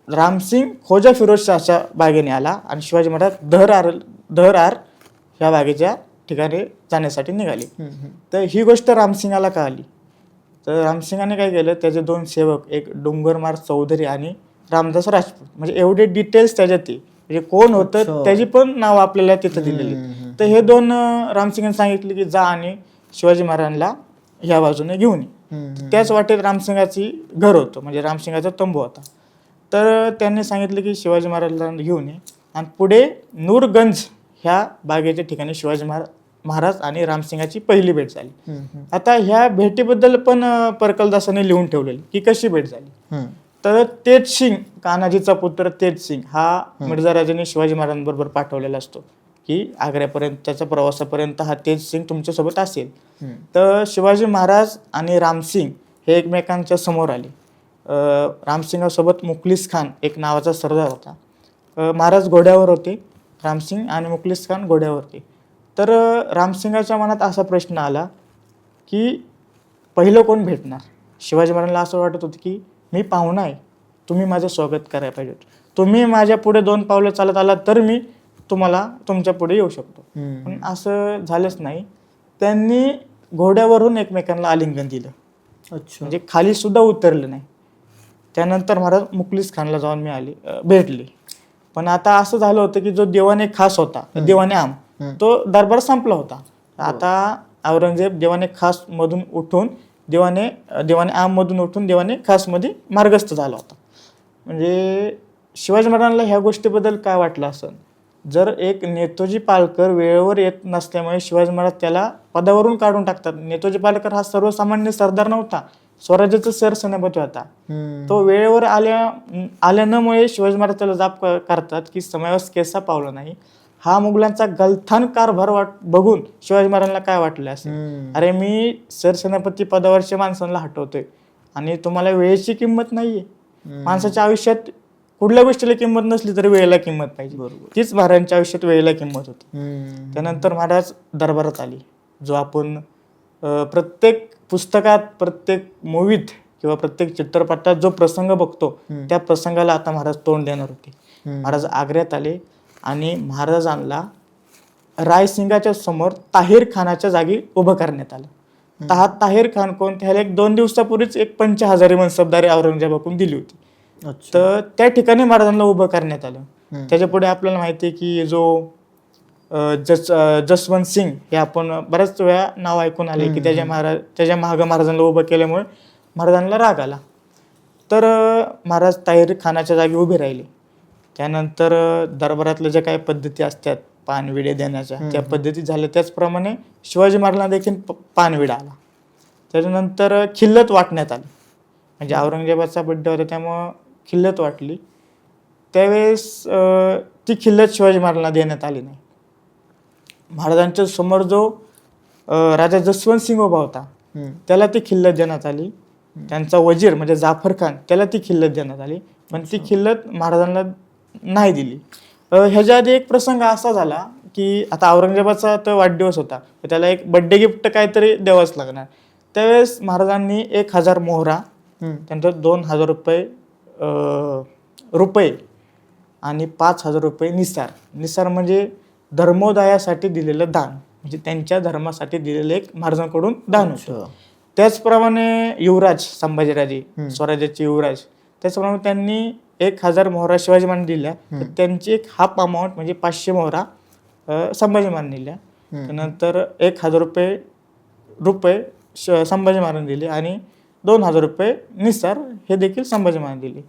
रामसिंग खोजा फिरोजशाहच्या बागेने आला आणि शिवाजी महाराज दहरार ह्या बागेच्या ठिकाणी जाण्यासाठी निघाले. तर ही गोष्ट रामसिंगाला कळाली. तर रामसिंगाने काय केलं, त्याचे 2 सेवक, एक डोंगरमार चौधरी आणि रामदास राजपूत, म्हणजे एवढे डिटेल्स त्याच्यात ते म्हणजे कोण होतं त्याची पण नाव आपल्याला तिथं दिलेली. तर हे 2 रामसिंगाने सांगितले की जा आणि शिवाजी महाराजांना ह्या बाजूने घेऊन ये. त्याच वाटेत रामसिंगाची घर होतं, म्हणजे रामसिंगाचा तंबू होता. तर त्यांनी सांगितलं की शिवाजी महाराजांना घेऊन ये आणि पुढे नूरगंज ह्या बागेच्या ठिकाणी शिवाजी महाराज आणि रामसिंगाची पहिली भेट झाली. आता ह्या भेटीबद्दल पण परकलदासाने लिहून ठेवलेली की कशी भेट झाली. तर तेजसिंग, कान्हाजीचा पुत्र तेजसिंग हा मिर्झा राजाने शिवाजी महाराजांबरोबर पाठवलेला असतो की आग्र्यापर्यंतच्या प्रवासापर्यंत हा तेजसिंग तुमच्यासोबत असेल. तर शिवाजी महाराज आणि रामसिंग हे एकमेकांच्या समोर आले. रामसिंगासोबत मुखलिस खान एक नावाचा सरदार होता. महाराज घोड्यावर होते, रामसिंग आणि मुखलिस खान घोड्यावर होते. तर रामसिंगाच्या मनात असा प्रश्न आला की पहिलं कोण भेटणार. शिवाजी महाराजांना असं वाटत होतं की मी पाहुणा आहे, तुम्ही माझं स्वागत करायला पाहिजे, तुम्ही माझ्या पुढे 2 पावलं चालत आला तर मी तुमच्या पुढे येऊ शकतो. पण असं झालंच नाही. त्यांनी घोड्यावरून एकमेकांना आलिंगन दिलं, म्हणजे खाली सुद्धा उतरलं नाही. त्यानंतर महाराज मुखलिस खानला जाऊन भेटले. पण आता असं झालं होतं की जो दिवाने खास होता, दिवाने आम, तो दरबार संपला होता. आता औरंगजेब दिवाने खास मधून उठून दिवाने आम मधून उठून दिवाने खास मध्ये मार्गस्थ झाला होता. म्हणजे शिवाजी महाराजांना ह्या गोष्टीबद्दल काय वाटलं असेल. जर एक नेतोजी पालकर वेळेवर येत नसल्यामुळे शिवाजी महाराज त्याला पदावरून काढून टाकतात. नेतोजी पालकर हा सर्वसामान्य सरदार नव्हता, स्वराज्याचा सरसेनापती होता. तो वेळेवर आल्यामुळे शिवाजी महाराज त्याला जाब करतात की समयावर केसा पावला नाही. हा मुघलांचा गलथान कारभार बघून शिवाजी महाराजांना काय वाटलं असेल, अरे मी सरसेनापती पदावरच्या माणसांना हटवतोय आणि तुम्हाला वेळेची किंमत नाहीये. माणसाच्या आयुष्यात कुठल्या गोष्टीला किंमत नसली तरी वेळेला किंमत पाहिजे. तीच महाराजांच्या आयुष्यात वेळेला किंमत होती. त्यानंतर महाराज दरबारात आली. जो आपण प्रत्येक पुस्तकात, प्रत्येक मूवीत किंवा प्रत्येक चित्रपटात जो प्रसंग बघतो त्या प्रसंगाला आता महाराज तोंड देणार होते. महाराज आग्र्यात आले आणि महाराजांना रायसिंगाच्या समोर ताहिर खानाच्या जागी उभं करण्यात आलं. ताहिर खान कोण, त्याला 1-2 दिवसापूर्वीच एक 50,000 मनसबदारी औरंगजेबाकडून दिली होती. तर त्या ठिकाणी महाराजांना उभं करण्यात आलं. त्याच्या पुढे आपल्याला माहिती आहे की जो जसवंत सिंग हे आपण बऱ्याच वेळा नाव ऐकून आले की त्याच्या मागं महाराजांना उभं केल्यामुळे महाराजांना राग आला. तर महाराज ताहिर खानाच्या जागी उभे राहिले. त्यानंतर दरबारातल्या ज्या काही पद्धती असतात पानविडे देण्याच्या, त्या पद्धती झाल्या. त्याचप्रमाणे शिवाजी महाराजांना देखील पानविडा आला. त्याच्यानंतर खिल्लत वाटण्यात आली. म्हणजे औरंगजेबाचा बड्डे होता त्यामुळं खिल्लत वाटली. त्यावेळेस ती खिल्लत शिवाजी महाराजांना देण्यात आली नाही. महाराजांच्या समोर जो राजा जसवंत सिंग उभा होता त्याला ती खिल्लत देण्यात आली. त्यांचा वजीर म्हणजे जाफर खान त्याला ती खिल्लत देण्यात आली, पण ती खिल्लत महाराजांना नाही दिली. ह्याच्या आधी एक प्रसंग असा झाला की आता औरंगजेबाचा तर वाढदिवस होता, त्याला एक बड्डे गिफ्ट काहीतरी द्यावंच लागणार. त्यावेळेस महाराजांनी 1,000 मोहरा, त्यानंतर 2,000 रुपये आणि 5,000 रुपये निसार. निसार म्हणजे धर्मोदयासाठी दिलेलं दान, म्हणजे त्यांच्या धर्मासाठी दिलेलं एक महाराजांकडून दान होतं. त्याचप्रमाणे युवराज संभाजीराजे, स्वराज्याचे युवराज, त्याचप्रमाणे त्यांनी 1,000 मोहरा शिवाजी महाराज दिल्या. तर त्यांची एक हाफ अमाऊंट म्हणजे 500 मोहरा संभाजी महाराज दिल्या. त्यानंतर 1,000 रुपये संभाजी महाराज दिले आणि 2,000 रुपये निसार हे देखील संभाजी महाराज दिले.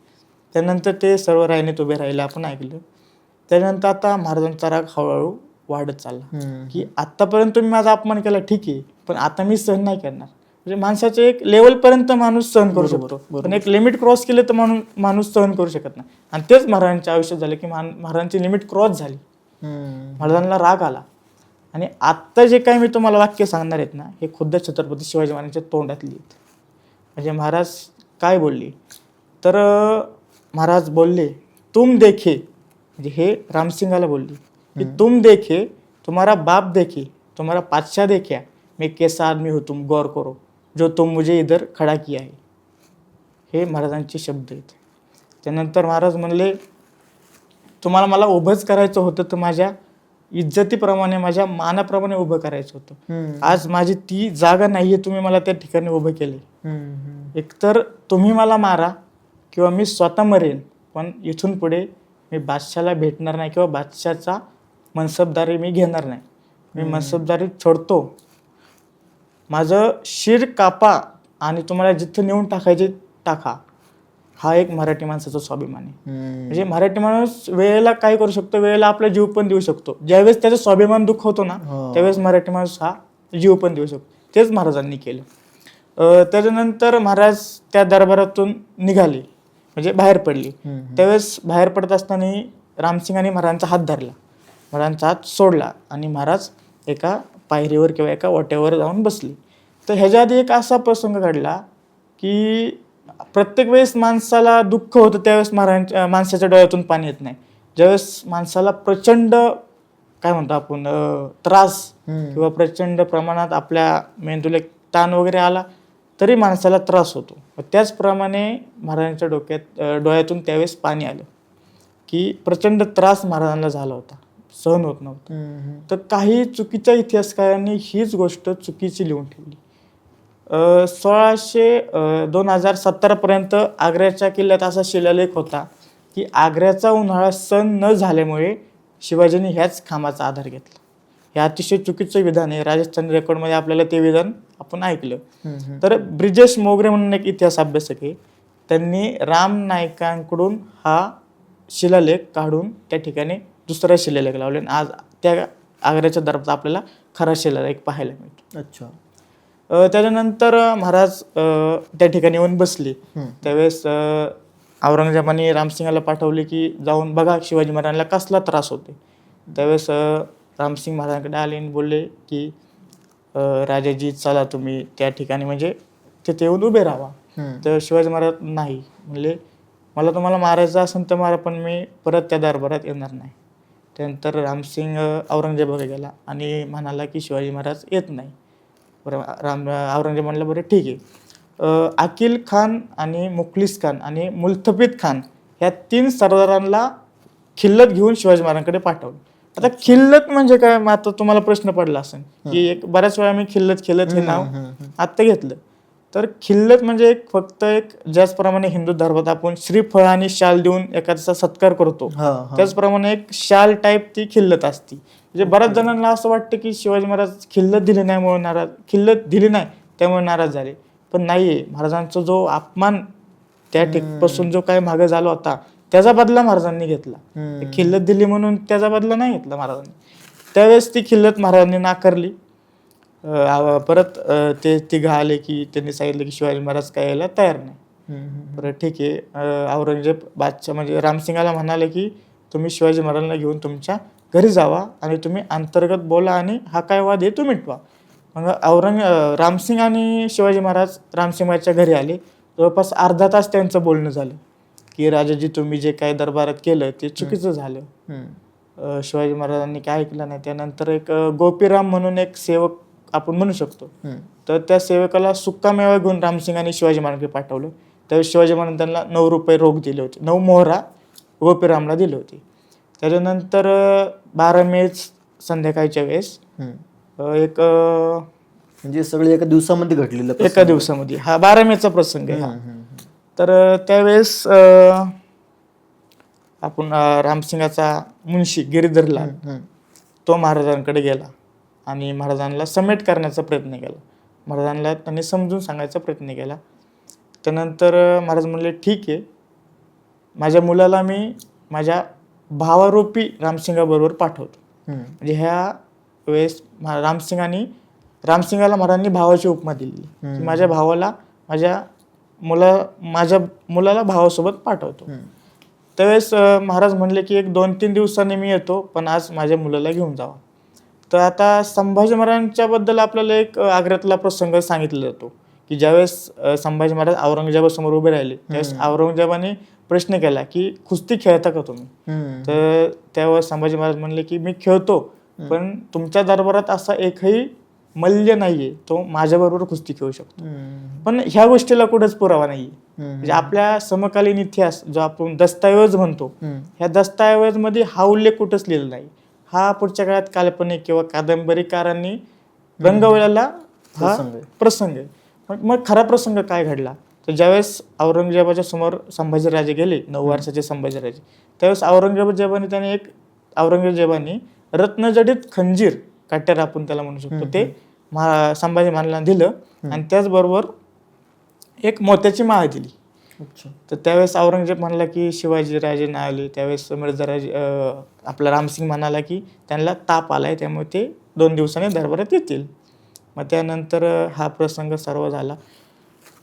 त्यानंतर ते सर्व रायनेत उभे राहिले, आपण ऐकलं. त्यानंतर आता महाराजांचा राग हळूहळू वाढत चालला, की आतापर्यंत तुम्ही माझा अपमान केला ठीक आहे, पण आता मी सहन नाही करणार. म्हणजे माणसाचे एक लेवलपर्यंत माणूस सहन करू शकतो, पण एक लिमिट क्रॉस केले तर माणूस सहन करू शकत नाही. आणि तेच महाराजांच्या आयुष्यात झालं, की महाराजांची लिमिट क्रॉस झाली. महाराजांना राग आला. आणि आत्ता जे काही मी तुम्हाला वाक्य सांगणार आहेत ना, हे खुद्द छत्रपती शिवाजी महाराजांच्या तोंडातली आहेत. म्हणजे महाराज काय बोलले तर महाराज बोलले, तुम देखे, म्हणजे हे रामसिंगाला बोलले की तुम देखे, तुम्हारा बाप देखे, तुम्हारा पातशाह देखा, मैं कैसा आदमी हो तुम गौर करो, जो तुम मुझे इधर खडा किया आहे. हे महाराजांचे शब्द आहेत. त्यानंतर महाराज म्हणले, तुम्हाला मला उभंच करायचं होतं तर माझ्या इज्जतीप्रमाणे, माझ्या मानाप्रमाणे उभं करायचं होतं. आज माझी ती जागा नाहीये, तुम्ही मला त्या ठिकाणी उभं केले. एकतर तुम्ही मला मारा किंवा मी स्वतः मरेन, पण इथून पुढे मी बादशाला भेटणार नाही किंवा बादशाचा मनसबदारी मी घेणार नाही. मी मनसबदारी छोडतो. माझं शिर कापा आणि तुम्हाला जिथं नेऊन टाकायचे टाका. हा एक मराठी माणसाचा स्वाभिमान आहे. म्हणजे मराठी माणूस वेळेला काय करू शकतो, वेळेला आपला जीव पण देऊ शकतो. ज्यावेळेस त्याचं स्वाभिमान दुखवतो ना, त्यावेळेस मराठी माणूस हा जीव पण देऊ शकतो. तेच महाराजांनी केलं. त्याच्यानंतर महाराज त्या दरबारातून निघाले, म्हणजे बाहेर पडली. त्यावेळेस बाहेर पडत असताना रामसिंगाने महाराजांचा हात धरला, महाराजांचा हात सोडला आणि महाराज एका पायरीवर किंवा एका ओट्यावर जाऊन बसले. तर ह्याच्या आधी एक असा प्रसंग घडला की प्रत्येक वेळेस माणसाला दुःख होतं त्यावेळेस माणसाच्या डोळ्यातून पाणी येत नाही. ज्यावेळेस माणसाला प्रचंड काय म्हणतो आपण त्रास किंवा प्रचंड प्रमाणात आपल्या मेंदूला ताण वगैरे आला तरी माणसाला त्रास होतो. त्याचप्रमाणे महाराजांच्या डोळ्यातून त्यावेळेस पाणी आलं की प्रचंड त्रास महाराजांना झाला होता, सहन होत नव्हतं. तर काही चुकीच्या इतिहासकारांनी हीच गोष्ट चुकीची लिहून ठेवली. 2017 पर्यंत आग्र्याच्या किल्ल्यात असा शिलालेख होता की आग्र्याचा उन्हाळा सहन न झाल्यामुळे शिवाजींनी ह्याच खांबाचा आधार घेतला. हे अतिशय चुकीचं विधान आहे. राजस्थानी रेकॉर्डमध्ये आपल्याला ते विधान आपण ऐकलं. तर ब्रिजेश मोगरे म्हणून एक इतिहास अभ्यासक आहे, त्यांनी राम नाईकांकडून हा शिलालेख काढून त्या ठिकाणी दुसरा शिलालेख लावले. आज त्या आग्र्याच्या दरबारात आपल्याला खरा शिलालेख पाहायला मिळतो. अच्छा. त्याच्यानंतर महाराज त्या ठिकाणी येऊन बसले. त्यावेळेस औरंगजेबाने रामसिंगाला पाठवले की जाऊन बघा शिवाजी महाराजांना कसला त्रास होते. त्यावेळेस रामसिंग महाराजांकडे आले आणि बोलले की राजाजी चला तुम्ही त्या ठिकाणी, म्हणजे तिथे येऊन उभे राहा. तर शिवाजी महाराज नाही म्हणले, मला तुम्हाला मारायचं असेल तर मारा, पण मी परत त्या दरबारात येणार नाही. त्यानंतर रामसिंग औरंगजेबाकडे गेला आणि म्हणाला की शिवाजी महाराज येत नाही. औरंगजेब म्हणलं बरं ठीक आहे. अकील खान आणि मुखलिस खान आणि मुल्तफित खान ह्या 3 सरदारांना खिल्लत घेऊन शिवाजी महाराजांकडे पाठवलं. आता खिल्लत म्हणजे काय, आता तुम्हाला प्रश्न पडला असेल की एक बऱ्याच वेळा मी खिल्लत हे नाव आत्ता घेतलं. तर खिल्लत म्हणजे फक्त एक ज्याचप्रमाणे हिंदू धर्मात आपण श्रीफळ आणि शाल देऊन एखाद्याचा सत्कार करतो, त्याचप्रमाणे एक शाल टाईप ती खिल्लत असती. म्हणजे बऱ्याच जणांना असं वाटतं की शिवाजी महाराज खिल्लत दिली नाही त्यामुळे नाराज झाले, पण नाहीये. महाराजांचा जो अपमान त्या पासून जो काही मागे झाला होता त्याचा बदला महाराजांनी घेतला. खिल्लत दिली म्हणून त्याचा बदला नाही घेतला महाराजांनी. त्यावेळेस ती खिल्लत महाराजांनी नाकारली. परत ते तिघं आले की त्यांनी सांगितलं की शिवाजी महाराज काय यायला तयार नाही. बरं ठीक आहे. औरंगजेब बादशाह म्हणजे रामसिंगाला म्हणाले की तुम्ही शिवाजी महाराजांना घेऊन तुमच्या घरी जावा आणि तुम्ही अंतर्गत बोला आणि हा काय वाद आहे तो मिटवा. मग रामसिंग आणि शिवाजी महाराज रामसिंगाच्या घरी आले. जवळपास अर्धा तास त्यांचं बोलणं झालं की राजाजी तुम्ही जे काय दरबारात केलं ते चुकीचं झालं. शिवाजी महाराजांनी काय ऐकलं नाही. त्यानंतर एक गोपीराम म्हणून एक सेवक आपण म्हणू शकतो, तर त्या सेवकाला सुक्का मेवा घेऊन रामसिंगांनी शिवाजी महाराजांकडे पाठवलं. त्यावेळेस शिवाजी महाराज त्यांना 9 रुपये रोख दिले होते, 9 मोहरा गोपीरामला दिली होती. त्याच्यानंतर 12 मे संध्याकाळच्या वेळेस एक म्हणजे सगळे एका दिवसामध्ये घडलेलं एका दिवसामध्ये हा 12 मेचा प्रसंग आहे हा. तर त्यावेळेस आपण रामसिंगाचा मुन्शी गिरीधरलाल तो महाराजांकडे गेला आणि महाराजांना समेट करण्याचा प्रयत्न केला. महाराजांना त्यांनी समजून सांगायचा प्रयत्न केला. त्यानंतर महाराज म्हणले ठीक आहे, माझ्या मुलाला मी माझ्या भावारूपी रामसिंगाबरोबर पाठवतो. म्हणजे ह्या वेळेस रामसिंगाला महाराजांनी भावाची उपमा दिली की माझ्या भावाला माझ्या मुलाला भावासोबत पाठवतो. त्यावेळेस महाराज म्हणले की 1-2-3 दिवसांनी मी येतो, पण आज माझ्या मुलाला घेऊन जावा. तर आता संभाजी महाराजांच्या बद्दल आपल्याला एक आग्र्यातला प्रसंग सांगितला जातो की ज्यावेळेस संभाजी महाराज औरंगजेबासमोर उभे राहिले त्यावेळेस औरंगजेबाने प्रश्न केला की कुस्ती खेळता का तुम्ही. तर त्यावेळेस संभाजी महाराज म्हणले की मी खेळतो, पण तुमच्या दरबारात असा एकही मल्ल नाहीये तो माझ्याबरोबर कुस्ती खेळू शकतो. पण ह्या गोष्टीला कुठेच पुरावा नाहीये. म्हणजे आपल्या समकालीन इतिहास जो आपण दस्तऐवज म्हणतो, ह्या दस्तऐवज मध्ये हा उल्लेख कुठंच लिहिला नाही. हा पुढच्या काळात काल्पनिक किंवा कादंबरीकारांनी रंगवलेला हा प्रसंग आहे. मग खरा प्रसंग काय घडला तर ज्यावेळेस औरंगजेबाच्या समोर संभाजीराजे गेले, 9 वर्षाचे संभाजीराजे, त्यावेळेस औरंगजेबाने रत्नजडित खंजीर, काट्यार आपण त्याला म्हणू शकतो, ते संभाजी महाराजांना दिलं आणि त्याचबरोबर एक मोत्याची माळ दिली. तर त्यावेळेस औरंगजेब म्हणाला की शिवाजीराजे नाही आले. त्यावेळेस मिर्झाराजे आपला रामसिंग म्हणाला की त्यांना ताप आलाय, त्यामुळे ते 2 दिवसांनी दरबारात येतील. मग त्यानंतर हा प्रसंग सर्व झाला.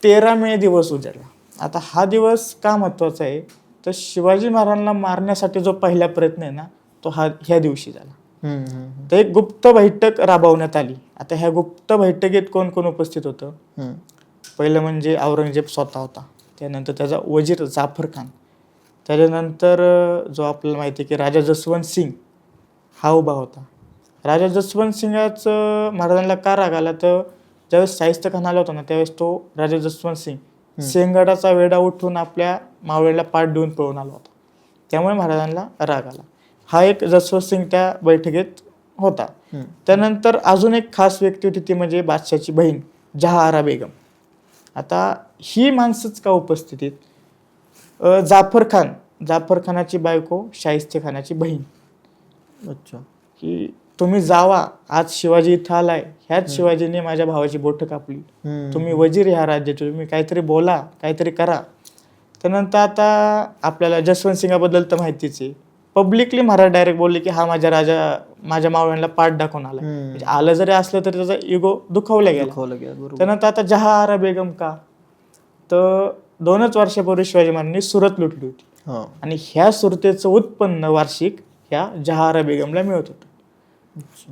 13 मे दिवस उजाडला. आता हा दिवस का महत्वाचा आहे तर शिवाजी महाराजांना मारण्यासाठी जो पहिला प्रयत्न आहे ना तो ह्या दिवशी झाला. तर एक गुप्त बैठक राबवण्यात आली. आता ह्या गुप्त बैठकीत कोण कोण उपस्थित होतं. पहिलं म्हणजे औरंगजेब स्वतः होता, त्यानंतर त्याचा वजीर जाफर खान, त्याच्यानंतर जो आपल्याला माहिती आहे की राजा जसवंत सिंग हा उभा होता. राजा जसवंत सिंगाचं महाराजांना का राग आला तर ज्यावेळेस शाहिस्ते खान आला होता ना त्यावेळेस तो राजा जसवंत सिंग सिंहगडाचा वेढा उठून आपल्या मावळ्याला पाठ देऊन पळून आला होता, त्यामुळे महाराजांना राग आला. हा एक जसवंत सिंग त्या बैठकीत होता. त्यानंतर अजून एक खास व्यक्ती होती ती म्हणजे बादशाची बहीण जहाआरा बेगम. आता ही माणसंच का उपस्थितीत जाफर खानाची बायको शाहिस्ते खानाची बहीण. अच्छा. की तुम्ही जावा, आज शिवाजी इथं आलाय, ह्याच शिवाजीने माझ्या भावाची बोटं कापली, तुम्ही वजीर ह्या राज्याचे, तुम्ही काहीतरी बोला, काहीतरी करा. त्यानंतर आता आपल्याला जसवंत सिंगाबद्दल तर माहितीच आहे. पब्लिकली महाराज डायरेक्ट बोलले की हा माझ्या मावळ्यांना पाठ दाखवून आला. म्हणजे आलं जरी असलं तरी त्याचा इगो दुखावला गेला. त्यानंतर आता जहाआरा बेगम का तर 2च वर्षापूर्वी शिवाजी महाराजांनी सुरत लुटली होती आणि ह्या सुरतेचं उत्पन्न वार्षिक ह्या जहाआरा बेगमला मिळत होतं.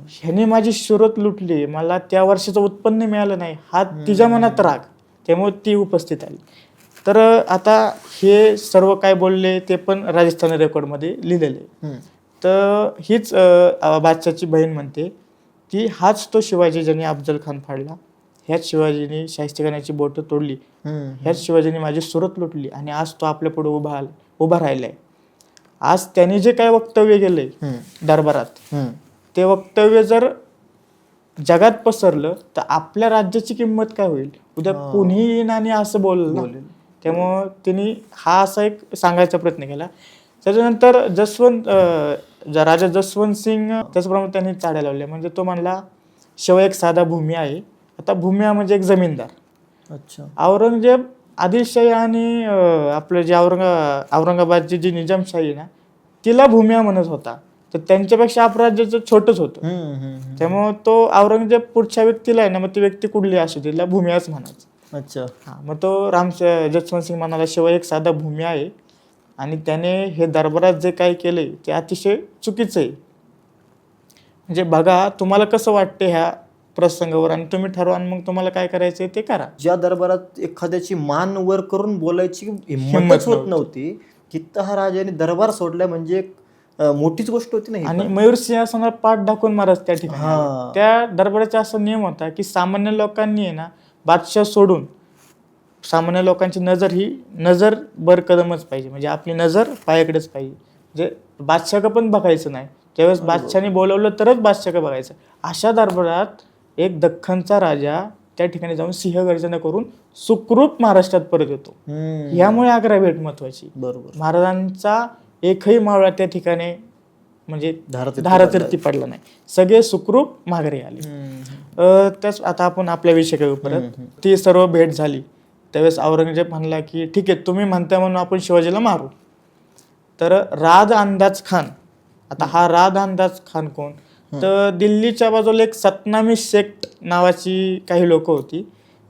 ह्याने माझी सुरत लुटली, मला त्या वर्षाचं उत्पन्न मिळालं नाही, हा तिच्या मनात राग, त्यामुळे ती उपस्थित आली. तर आता हे सर्व काय बोलले ते पण राजस्थानी रेकॉर्डमध्ये लिहिलेले. तर हीच बादशाची बहीण म्हणते की हाच तो शिवाजी ज्याने अफजल खान फाडला, ह्याच शिवाजीने शाहिस्ते खानाची बोटं तोडली, ह्याच शिवाजीने माझी सुरत लुटली आणि आज तो आपल्या पुढे उभा राहिलाय. आज त्यांनी जे काय वक्तव्य केलंय दरबारात, ते वक्तव्य जर जगात पसरलं तर आपल्या राज्याची किंमत काय होईल. उद्या कोणी येईन आणि असं बोललं. त्यामुळं त्यांनी हा असा एक सांगायचा प्रयत्न केला. त्याच्यानंतर राजा जसवंत सिंग त्याचप्रमाणे त्यांनी चाड्या लावल्या. म्हणजे तो म्हणला शिवाय एक साधा भूमी आहे. आता भूमी म्हणजे एक जमीनदार. अच्छा. औरंगजेब आदिलशाही आणि आपलं जे औरंगाबादची जी निजामशाही ना तिला भूमिया म्हणत होता, तर त्यांच्यापेक्षा अपराज्याचं छोटंच होतं. त्यामुळं तो औरंगजेब पुढच्या व्यक्तीला आहे ना, मग ती व्यक्ती कुठली असू तिला भूमियाच म्हणायचं. अच्छा. हा, मग तो जसवंत सिंग म्हणाला शिवाय एक साधा भूमी आहे आणि त्याने हे दरबारात जे काही केलंय ते अतिशय चुकीचं आहे. म्हणजे बघा तुम्हाला कसं वाटतं ह्या प्रसंगावर आणि तुम्ही ठरवा, मग तुम्हाला काय करायचंय ते करा. ज्या दरबारात एखाद्याची मान वर करून बोलायची हिंमतच होत नव्हती, तिथं हा राजाने दरबार सोडलाय म्हणजे मोठीच गोष्ट होती नाही. आणि मयूर सिंहासनावर पाठ दाखवून महाराज त्या ठिकाणी त्या दरबाराचा असा नियम होता की सामान्य लोकांनी आहे ना बादशाह सोडून सामान्य लोकांची नजर बर कदमच पाहिजे, म्हणजे आपली नजर पायाकडेच पाहिजे. म्हणजे बादशाह पण बघायचं नाही, ज्यावेळेस बादशाहने बोलवलं तरच बादशाह बघायचं. अशा दरबारात एक दख्खनचा राजा त्या ठिकाणी जाऊन सिंहगर्जना करून सुखरूप महाराष्ट्रात परत येतो. यामुळे आग्रा भेट महत्वाची. बरोबर. महाराजांचा एकही मावळा त्या ठिकाणी म्हणजे धारातीर्थी धारातीर्थी पडला नाही, सगळे सुखरूप माघारी आले. त्याच आता आपण आपल्या विषय घेऊ परत. ती सर्व भेट झाली त्यावेळेस औरंगजेब म्हणला की ठीक आहे, तुम्ही म्हणताय म्हणून आपण शिवाजीला मारू. तर राद अंदाज खान, आता हा राद अंदाज खान कोण, तर दिल्लीच्या बाजूला एक सतनामी सेक्ट नावाची काही लोक होती,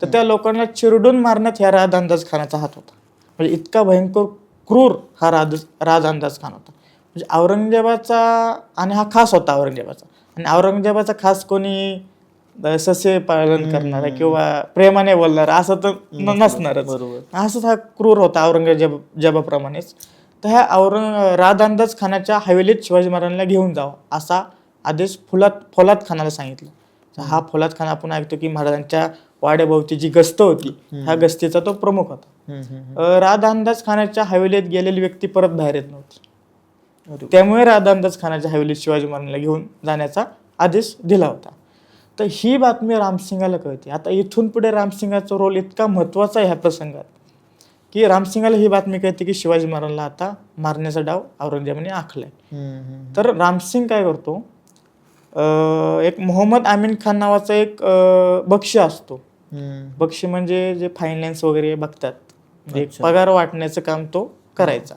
तर त्या लोकांना चिरडून मारण्यात ह्या राद अंदाज खानाचा हात होता. म्हणजे इतका भयंकर क्रूर हा राज अंदाज खान होता. म्हणजे औरंगजेबाचा, आणि हा खास होता औरंगजेबाचा, आणि औरंगजेबाचा खास कोणी ससे पालन करणारा किंवा प्रेमाने बोलणारा असं तर नसणारच. असंच हा क्रूर होता औरंगजेबाप्रमाणेच. तर ह्या राद अंदाज खानाच्या हवेलीत शिवाजी महाराजांना घेऊन जावा असा आदेश फौलाद खानाला सांगितलं. हा फौलाद खान आपण ऐकतो की महाराजांच्या वाड्याभोवती जी गस्त होती ह्या गस्तीचा तो प्रमुख होता. राद अंदाज खानाच्या हवेलीत गेलेली व्यक्ती परत बाहेर येत नव्हती, त्यामुळे राद अंदाज खानाच्या हवेलीत शिवाजी महाराजांना घेऊन जाण्याचा आदेश दिला होता. तर ही बातमी रामसिंगाला कळते. आता इथून पुढे रामसिंगाचा रोल इतका महत्वाचा आहे ह्या प्रसंगात की रामसिंगाला ही बातमी कळते की शिवाजी महाराजांना आता मारण्याचा डाव औरंगजेबाने आखलाय. तर रामसिंग काय करतो, एक मोहम्मद अमीन खान नावाचा एक बक्षी असतो. बक्षी म्हणजे जे फायनान्स वगैरे बघतात, म्हणजे पगार वाटण्याचं काम तो करायचा.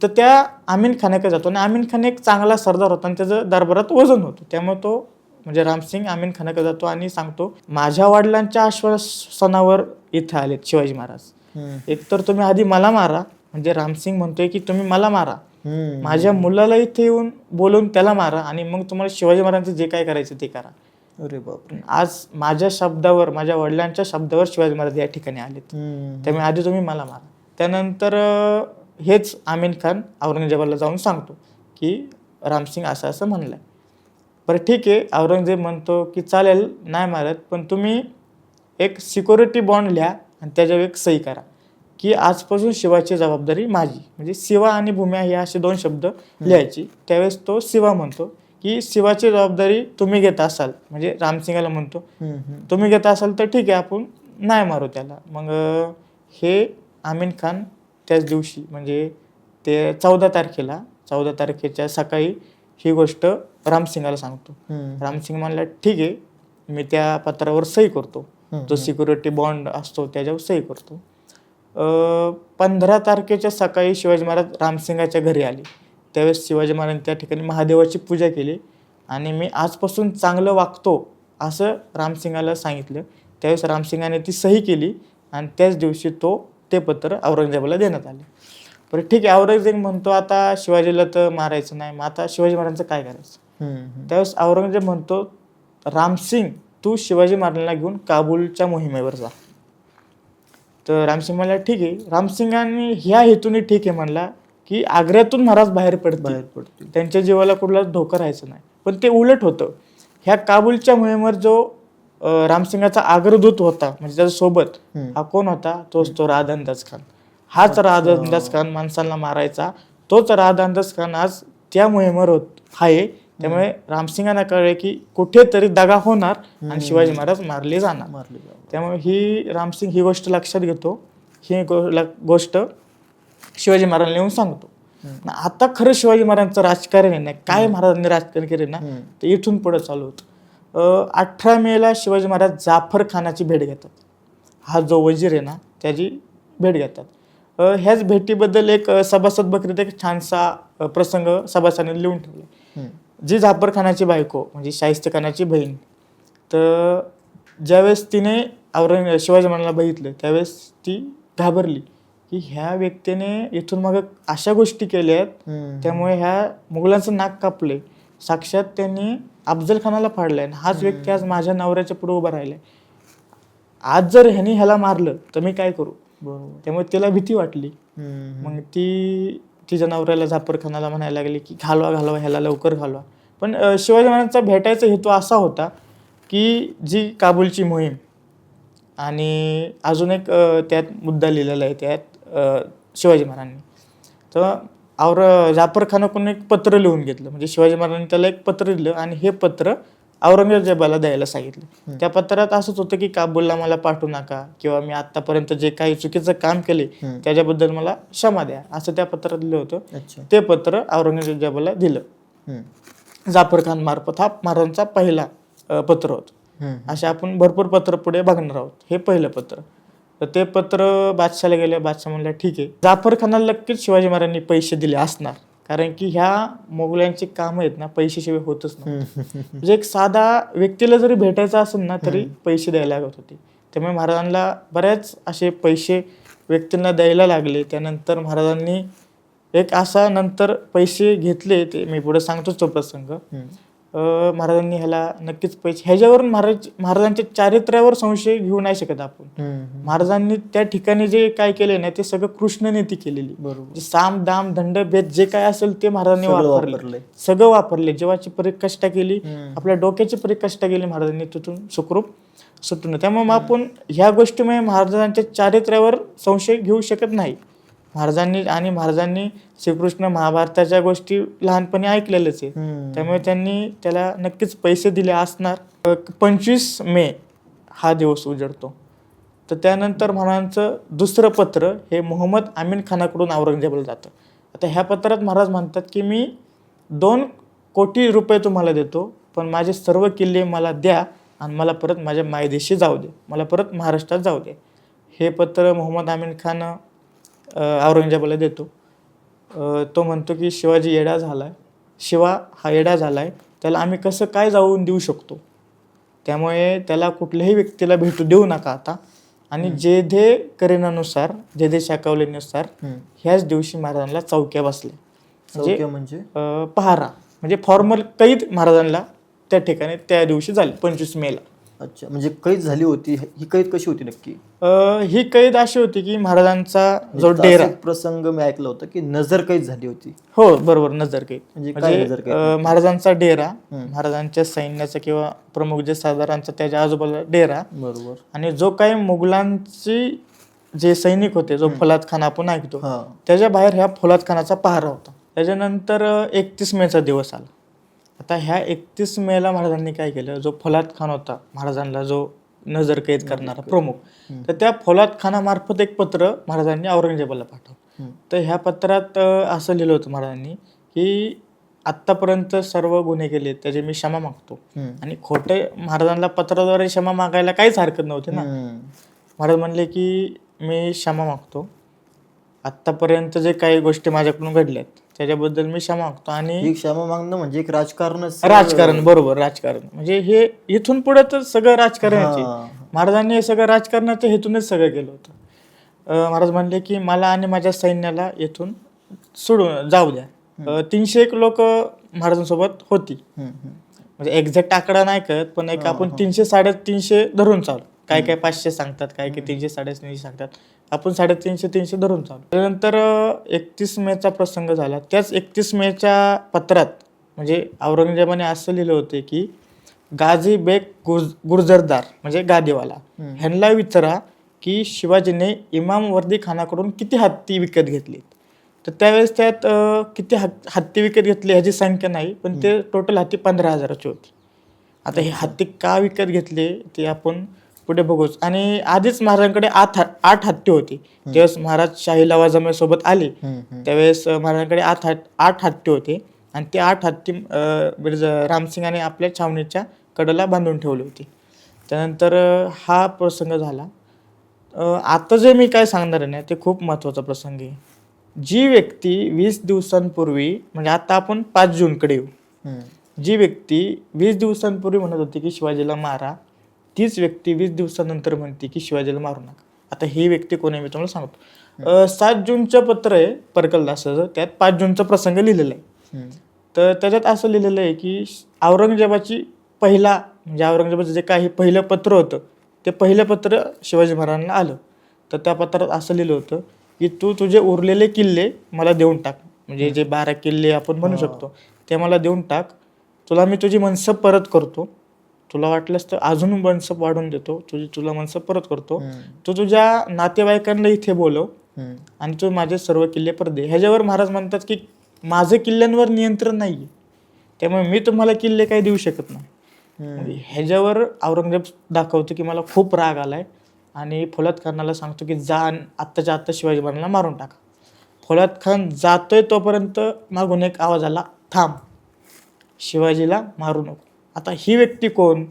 तर त्या अमीन खानाकडे जातो, आणि अमीन खान एक चांगला सरदार होता आणि त्याचं दरबारात वजन होतं. त्यामुळे तो म्हणजे रामसिंग अमीन खानाकडे जातो आणि सांगतो, माझ्या वडिलांच्या आश्वासनावर इथं आलेत शिवाजी महाराज, एकतर तुम्ही आधी मला मारा. म्हणजे रामसिंग म्हणतोय की तुम्ही मला मारा, माझ्या मुलाला इथे येऊन बोलून त्याला मारा, आणि मग तुम्हाला शिवाजी महाराजांचं जे काय करायचं ते करा. अरे बाप, आज माझ्या शब्दावर, माझ्या वडिलांच्या शब्दावर शिवाजी महाराज या ठिकाणी आलेत, त्यामुळे आधी तुम्ही मला मारा. त्यानंतर हेच अमीन खान औरंगजेबाला जाऊन सांगतो की रामसिंग असं असं म्हणलंय. बरं ठीक आहे, औरंगजेब म्हणतो की चालेल नाही मारत, पण तुम्ही एक सिक्युरिटी बॉन्ड लिहा आणि त्याच्यावर एक सही करा की आजपासून शिवाची जबाबदारी माझी. म्हणजे शिवा आणि भूम्या हे असे 2 शब्द लिहायची. त्यावेळेस तो शिवा म्हणतो की शिवाची जबाबदारी तुम्ही घेत असाल, म्हणजे रामसिंगाला म्हणतो तुम्ही घेत असाल तर ठीक आहे, आपण नाही मारू त्याला. मग हे अमीन खान त्याच दिवशी म्हणजे ते 14 तारखेच्या सकाळी ही गोष्ट रामसिंगाला सांगतो. रामसिंग म्हणला ठीक आहे, मी त्या पत्रावर सही करतो, जो सिक्युरिटी बॉन्ड असतो त्याच्यावर सही करतो. 15 तारखेच्या सकाळी शिवाजी महाराज रामसिंगाच्या घरी आले. त्यावेळेस शिवाजी महाराजांनी त्या ठिकाणी महादेवाची पूजा केली आणि मी आजपासून चांगलं वागतो असं रामसिंगाला सांगितलं. त्यावेळेस रामसिंगाने ती सही केली आणि त्याच दिवशी ते पत्र औरंगजेबाला देण्यात आले. बरं ठीक आहे, औरंगजेब म्हणतो आता शिवाजीला तर मारायचं नाही, मग आता शिवाजी महाराजांचं काय करायचं. त्यावेळेस औरंगजेब म्हणतो, रामसिंग तू शिवाजी महाराजांना घेऊन काबूलच्या मोहिमेवर जा. तर रामसिंग म्हणला ठीक आहे. रामसिंगांनी ह्या हेतूने ठीक आहे म्हणला की आग्र्यातून महाराज बाहेर पडतील, त्यांच्या जीवाला कुठलाच धोका राहायचं नाही. पण ते उलट होतं. ह्या काबूलच्या मोहिमेवर जो रामसिंगाचा आग्रदूत होता, म्हणजे त्याच्या सोबत हा कोण होता, तोच तो राद अंदाज खान. हाच राद अंदाज खान माणसांना मारायचा, तोच राद अंदाज खान आज त्या मोहिमेवर आहे. त्यामुळे रामसिंगांना कळले की कुठेतरी दगा होणार आणि शिवाजी महाराज मारले जाणार. त्यामुळे रामसिंग ही गोष्ट लक्षात घेतो, ही गोष्ट शिवाजी महाराजांना येऊन सांगतो. आता खरं शिवाजी महाराजांचं राजकारण आहे ना, काय महाराजांनी राजकारण केले ना, ते इथून पुढे चालू होतं. 18 मेला शिवाजी महाराज जाफर खानाची भेट घेतात. हा जो वजीर आहे ना त्याची भेट घेतात. ह्याच भेटीबद्दल एक सभासद बकरीत एक छानसा प्रसंग सभासदांनी लिहून ठेवला. जी जाफर खानाची बायको म्हणजे शाहिस्ते खानाची बहीण, तर ज्यावेळेस तिने शिवाजी महाराजांना बघितलं त्यावेळेस ती घाबरली की ह्या व्यक्तीने इथून मग अशा गोष्टी केल्यात, त्यामुळे ह्या मुघलांचं नाक कापलंय, साक्षात त्यांनी अफजल खानाला फाडलाय, हाच व्यक्ती आज माझ्या नवऱ्याच्या पुढे उभा राहिलाय, आज जर ह्यानी ह्याला मारलं तर मी काय करू. त्यामुळे तिला भीती वाटली. मग ती तिच्या नवऱ्याला जाफर खानाला म्हणायला लागली की घालवा ह्याला लवकर घालवा. पण शिवाजी महाराजांचा भेटायचा हेतू असा होता की जी काबूलची मोहीम आणि अजून एक त्यात मुद्दा लिहिलेला आहे त्यात शिवाजी महाराजांनी. तर जाफर खानाकडून एक पत्र लिहून घेतलं, म्हणजे शिवाजी महाराजांनी त्याला एक पत्र दिलं आणि हे पत्र औरंगजेबाला द्यायला सांगितलं. त्या पत्रात असंच होतं की काबूलला मला पाठवू नका, किंवा मी आतापर्यंत जे काही चुकीचं काम केले त्याच्याबद्दल मला क्षमा द्या, असं त्या पत्रात लिहिलं होतं. ते पत्र औरंगजेबाला दिलं जाफर खान मार्फत. हा महाराजांचा पहिला पत्र होतं. असे आपण भरपूर पत्र पुढे बघणार आहोत. हे पहिलं पत्र. तर ते पत्र बादशाला गेले. बादशाह म्हणला ठीक आहे. जाफर खानाला नक्कीच शिवाजी महाराजांनी पैसे दिले असणार, कारण की ह्या मोगलांची काम आहेत ना पैशाशिवाय होतच नाही. म्हणजे एक साधा व्यक्तीला जरी भेटायचं असेल ना तरी पैसे द्यायला लागत होते. त्यामुळे महाराजांना बऱ्याच असे पैसे व्यक्तींना द्यायला लागले. त्यानंतर महाराजांनी एक असा नंतर पैसे घेतले, ते मी पुढे सांगतोच तो प्रसंग. महाराजांनी ह्याला नक्कीच पैसे, ह्याच्यावरून महाराजांच्या चारित्र्यावर संशय घेऊ नाही शकत आपण. महाराजांनी त्या ठिकाणी जे काय केले ना ते सगळं कृष्णनीती केलेली. साम दाम दंड भेद जे काय असेल ते महाराजांनी वापरले, सगळं वापरले. जीवाची परिकष्टा केली, आपल्या डोक्याची परिकष्टा केली महाराजांनी, तिथून सुखरूप सुटून. त्यामुळे आपण ह्या गोष्टीमुळे महाराजांच्या चारित्र्यावर संशय घेऊ शकत नाही. महाराजांनी श्रीकृष्ण महाभारताच्या गोष्टी लहानपणी ऐकलेल्याच आहे, त्यामुळे त्यांनी त्याला नक्कीच पैसे दिले असणार. 25 मे हा दिवस उजडतो. तर त्यानंतर महाराजांचं दुसरं पत्र हे मोहम्मद अमीन खानाकडून औरंगजेबाला जातं. आता ह्या पत्रात महाराज म्हणतात की मी 2 कोटी रुपये तुम्हाला देतो, पण माझे सर्व किल्ले मला द्या आणि मला परत माझ्या मायदेशी जाऊ दे, मला परत महाराष्ट्रात जाऊ दे. हे पत्र मोहम्मद अमीन खान औरंगजेबाला देतो. तो म्हणतो की शिवाजी येडा झालाय, शिवा हा येडा झालाय, त्याला आम्ही कसं काय जाऊन देऊ शकतो, त्यामुळे त्याला कुठल्याही व्यक्तीला भेटू देऊ नका आता. आणि जेधे करेनानुसार, जेधे शाकावलीनुसार ह्याच दिवशी महाराजांना चौक्या बसल्या. म्हणजे पहारा, म्हणजे फॉर्मल कैद महाराजांना त्या ठिकाणी त्या दिवशी झाली 25 मेला. अच्छा, म्हणजे कैद झाली होती. ही कैद कशी होती नक्की? ही कैद अशी होती की महाराजांचा जो डेरा, प्रसंग मी ऐकलं होतं की नजर कैद झाली होती. हो बरोबर, नजर कैद. म्हणजे महाराजांचा डेरा, महाराजांच्या सैन्याचा किंवा प्रमुख जे सरदारांचा त्याच्या आजूबाजूला डेरा, बरोबर. आणि जो काही मुघलांची जे सैनिक होते, जो फौलाद खान आपण ऐकतो, त्याच्या बाहेर ह्या फौलाद खानाचा पहारा होता. त्याच्यानंतर 31 मेचा दिवस आला. आता ह्या 31 मेला महाराजांनी काय केलं, जो फौलाद खान होता महाराजांना जो नजर कैद करणारा प्रमुख, तर त्या फौलाद खानामार्फत एक पत्र महाराजांनी औरंगजेबाला पाठवलं. तर ह्या पत्रात असं लिहिलं होतं महाराजांनी की आत्तापर्यंत सर्व गुन्हे केले त्याचे मी क्षमा मागतो. आणि खोटे महाराजांना पत्राद्वारे क्षमा मागायला काहीच हरकत नव्हती ना. महाराज म्हणले की मी क्षमा मागतो, आत्तापर्यंत जे काही गोष्टी माझ्याकडून घडल्यात त्याच्याबद्दल मी क्षमा मागतो. आणि क्षमा मागणं म्हणजे एक राजकारण, बरोबर, राजकारण म्हणजे हे इथून पुढे तर सगळं राजकारणाचे, महाराजांनी हे सगळं राजकारणाच्या हेतूनच सगळं केलं होतं. महाराज म्हणले की मला आणि माझ्या सैन्याला येथून सोडून जाऊ द्या. 301 लोक महाराजांसोबत होती, म्हणजे एक्झॅक्ट आकडा नाही कळत, पण एक आपण 300-350 धरून चालू. काय 500 सांगतात, काय 300-350 सांगतात, आपण 350-300 धरून चालू. त्यानंतर 31 मेचा प्रसंग झाला. त्याच 31 मेच्या पत्रात म्हणजे औरंगजेबाने असं लिहिलं होते की गाझी बेग गुर्जरदार म्हणजे गादीवाला ह्यांना विचारा की शिवाजीने इमाम वर्दी खानाकडून किती हत्ती विकत घेतली. तर त्यावेळेस त्यात किती हत्ती विकत घेतली ह्याची संख्या नाही, पण ते टोटल हत्ती 15,000ची होती. आता हे हत्ती का विकत घेतले ते आपण पुढे बघूच. आणि आधीच महाराजांकडे 8 हत्ती होती. ज्यावेळेस महाराज शाही लवाजमेसोबत आले त्यावेळेस महाराजांकडे 8 हत्ती होते, आणि ते 8 हत्ती रामसिंगाने आपल्या छावणीच्या कडेला बांधून ठेवली होती. त्यानंतर हा प्रसंग झाला. आता जे मी काय सांगणार आहे ना ते खूप महत्त्वाचा प्रसंग आहे. जी व्यक्ती 20 दिवसांपूर्वी, म्हणजे आता आपण 5 जूनकडे येऊ, जी व्यक्ती 20 दिवसांपूर्वी म्हणत होती की शिवाजीला मारा, तीच व्यक्ती 20 दिवसानंतर म्हणते की शिवाजीला मारू नका. आता ही व्यक्ती कोण आहे मी तुम्हाला सांगतो. 7 जूनचं पत्र आहे परकलदासाचं, त्यात 5 जूनचा प्रसंग लिहिलेला आहे. तर त्याच्यात असं लिहिलेलं आहे की औरंगजेबाची म्हणजे औरंगजेबाचं जे काही पहिलं पत्र होतं ते पहिलं पत्र शिवाजी महाराजांना आलं. तर त्या पत्रात असं लिहिलं होतं की तू तुझे उरलेले किल्ले मला देऊन टाक, म्हणजे जे 12 किल्ले आपण म्हणू शकतो ते मला देऊन टाक, तुला मी तुझी मनसब परत करतो, तुला वाटलंस तर अजून मनसब वाढवून देतो, तुला मनसब परत करतो, तू तुझ्या नातेवाईकांना इथे बोलव आणि तू माझे सर्व किल्ले परत दे. ह्याच्यावर महाराज म्हणतात की माझं किल्ल्यांवर नियंत्रण नाही आहे, त्यामुळे मी तुम्हाला किल्ले काही देऊ शकत नाही. ह्याच्यावर औरंगजेब दाखवतो की मला खूप राग आलाय आणि फौलाद खानाला सांगतो की जा आत्ताच्या आत्ता शिवाजी महाराजांना मारून टाका. फौलाद खान जातोय तोपर्यंत मागून एक आवाज आला, थांब, शिवाजीला मारू नको. आता ही व्यक्ती कोण?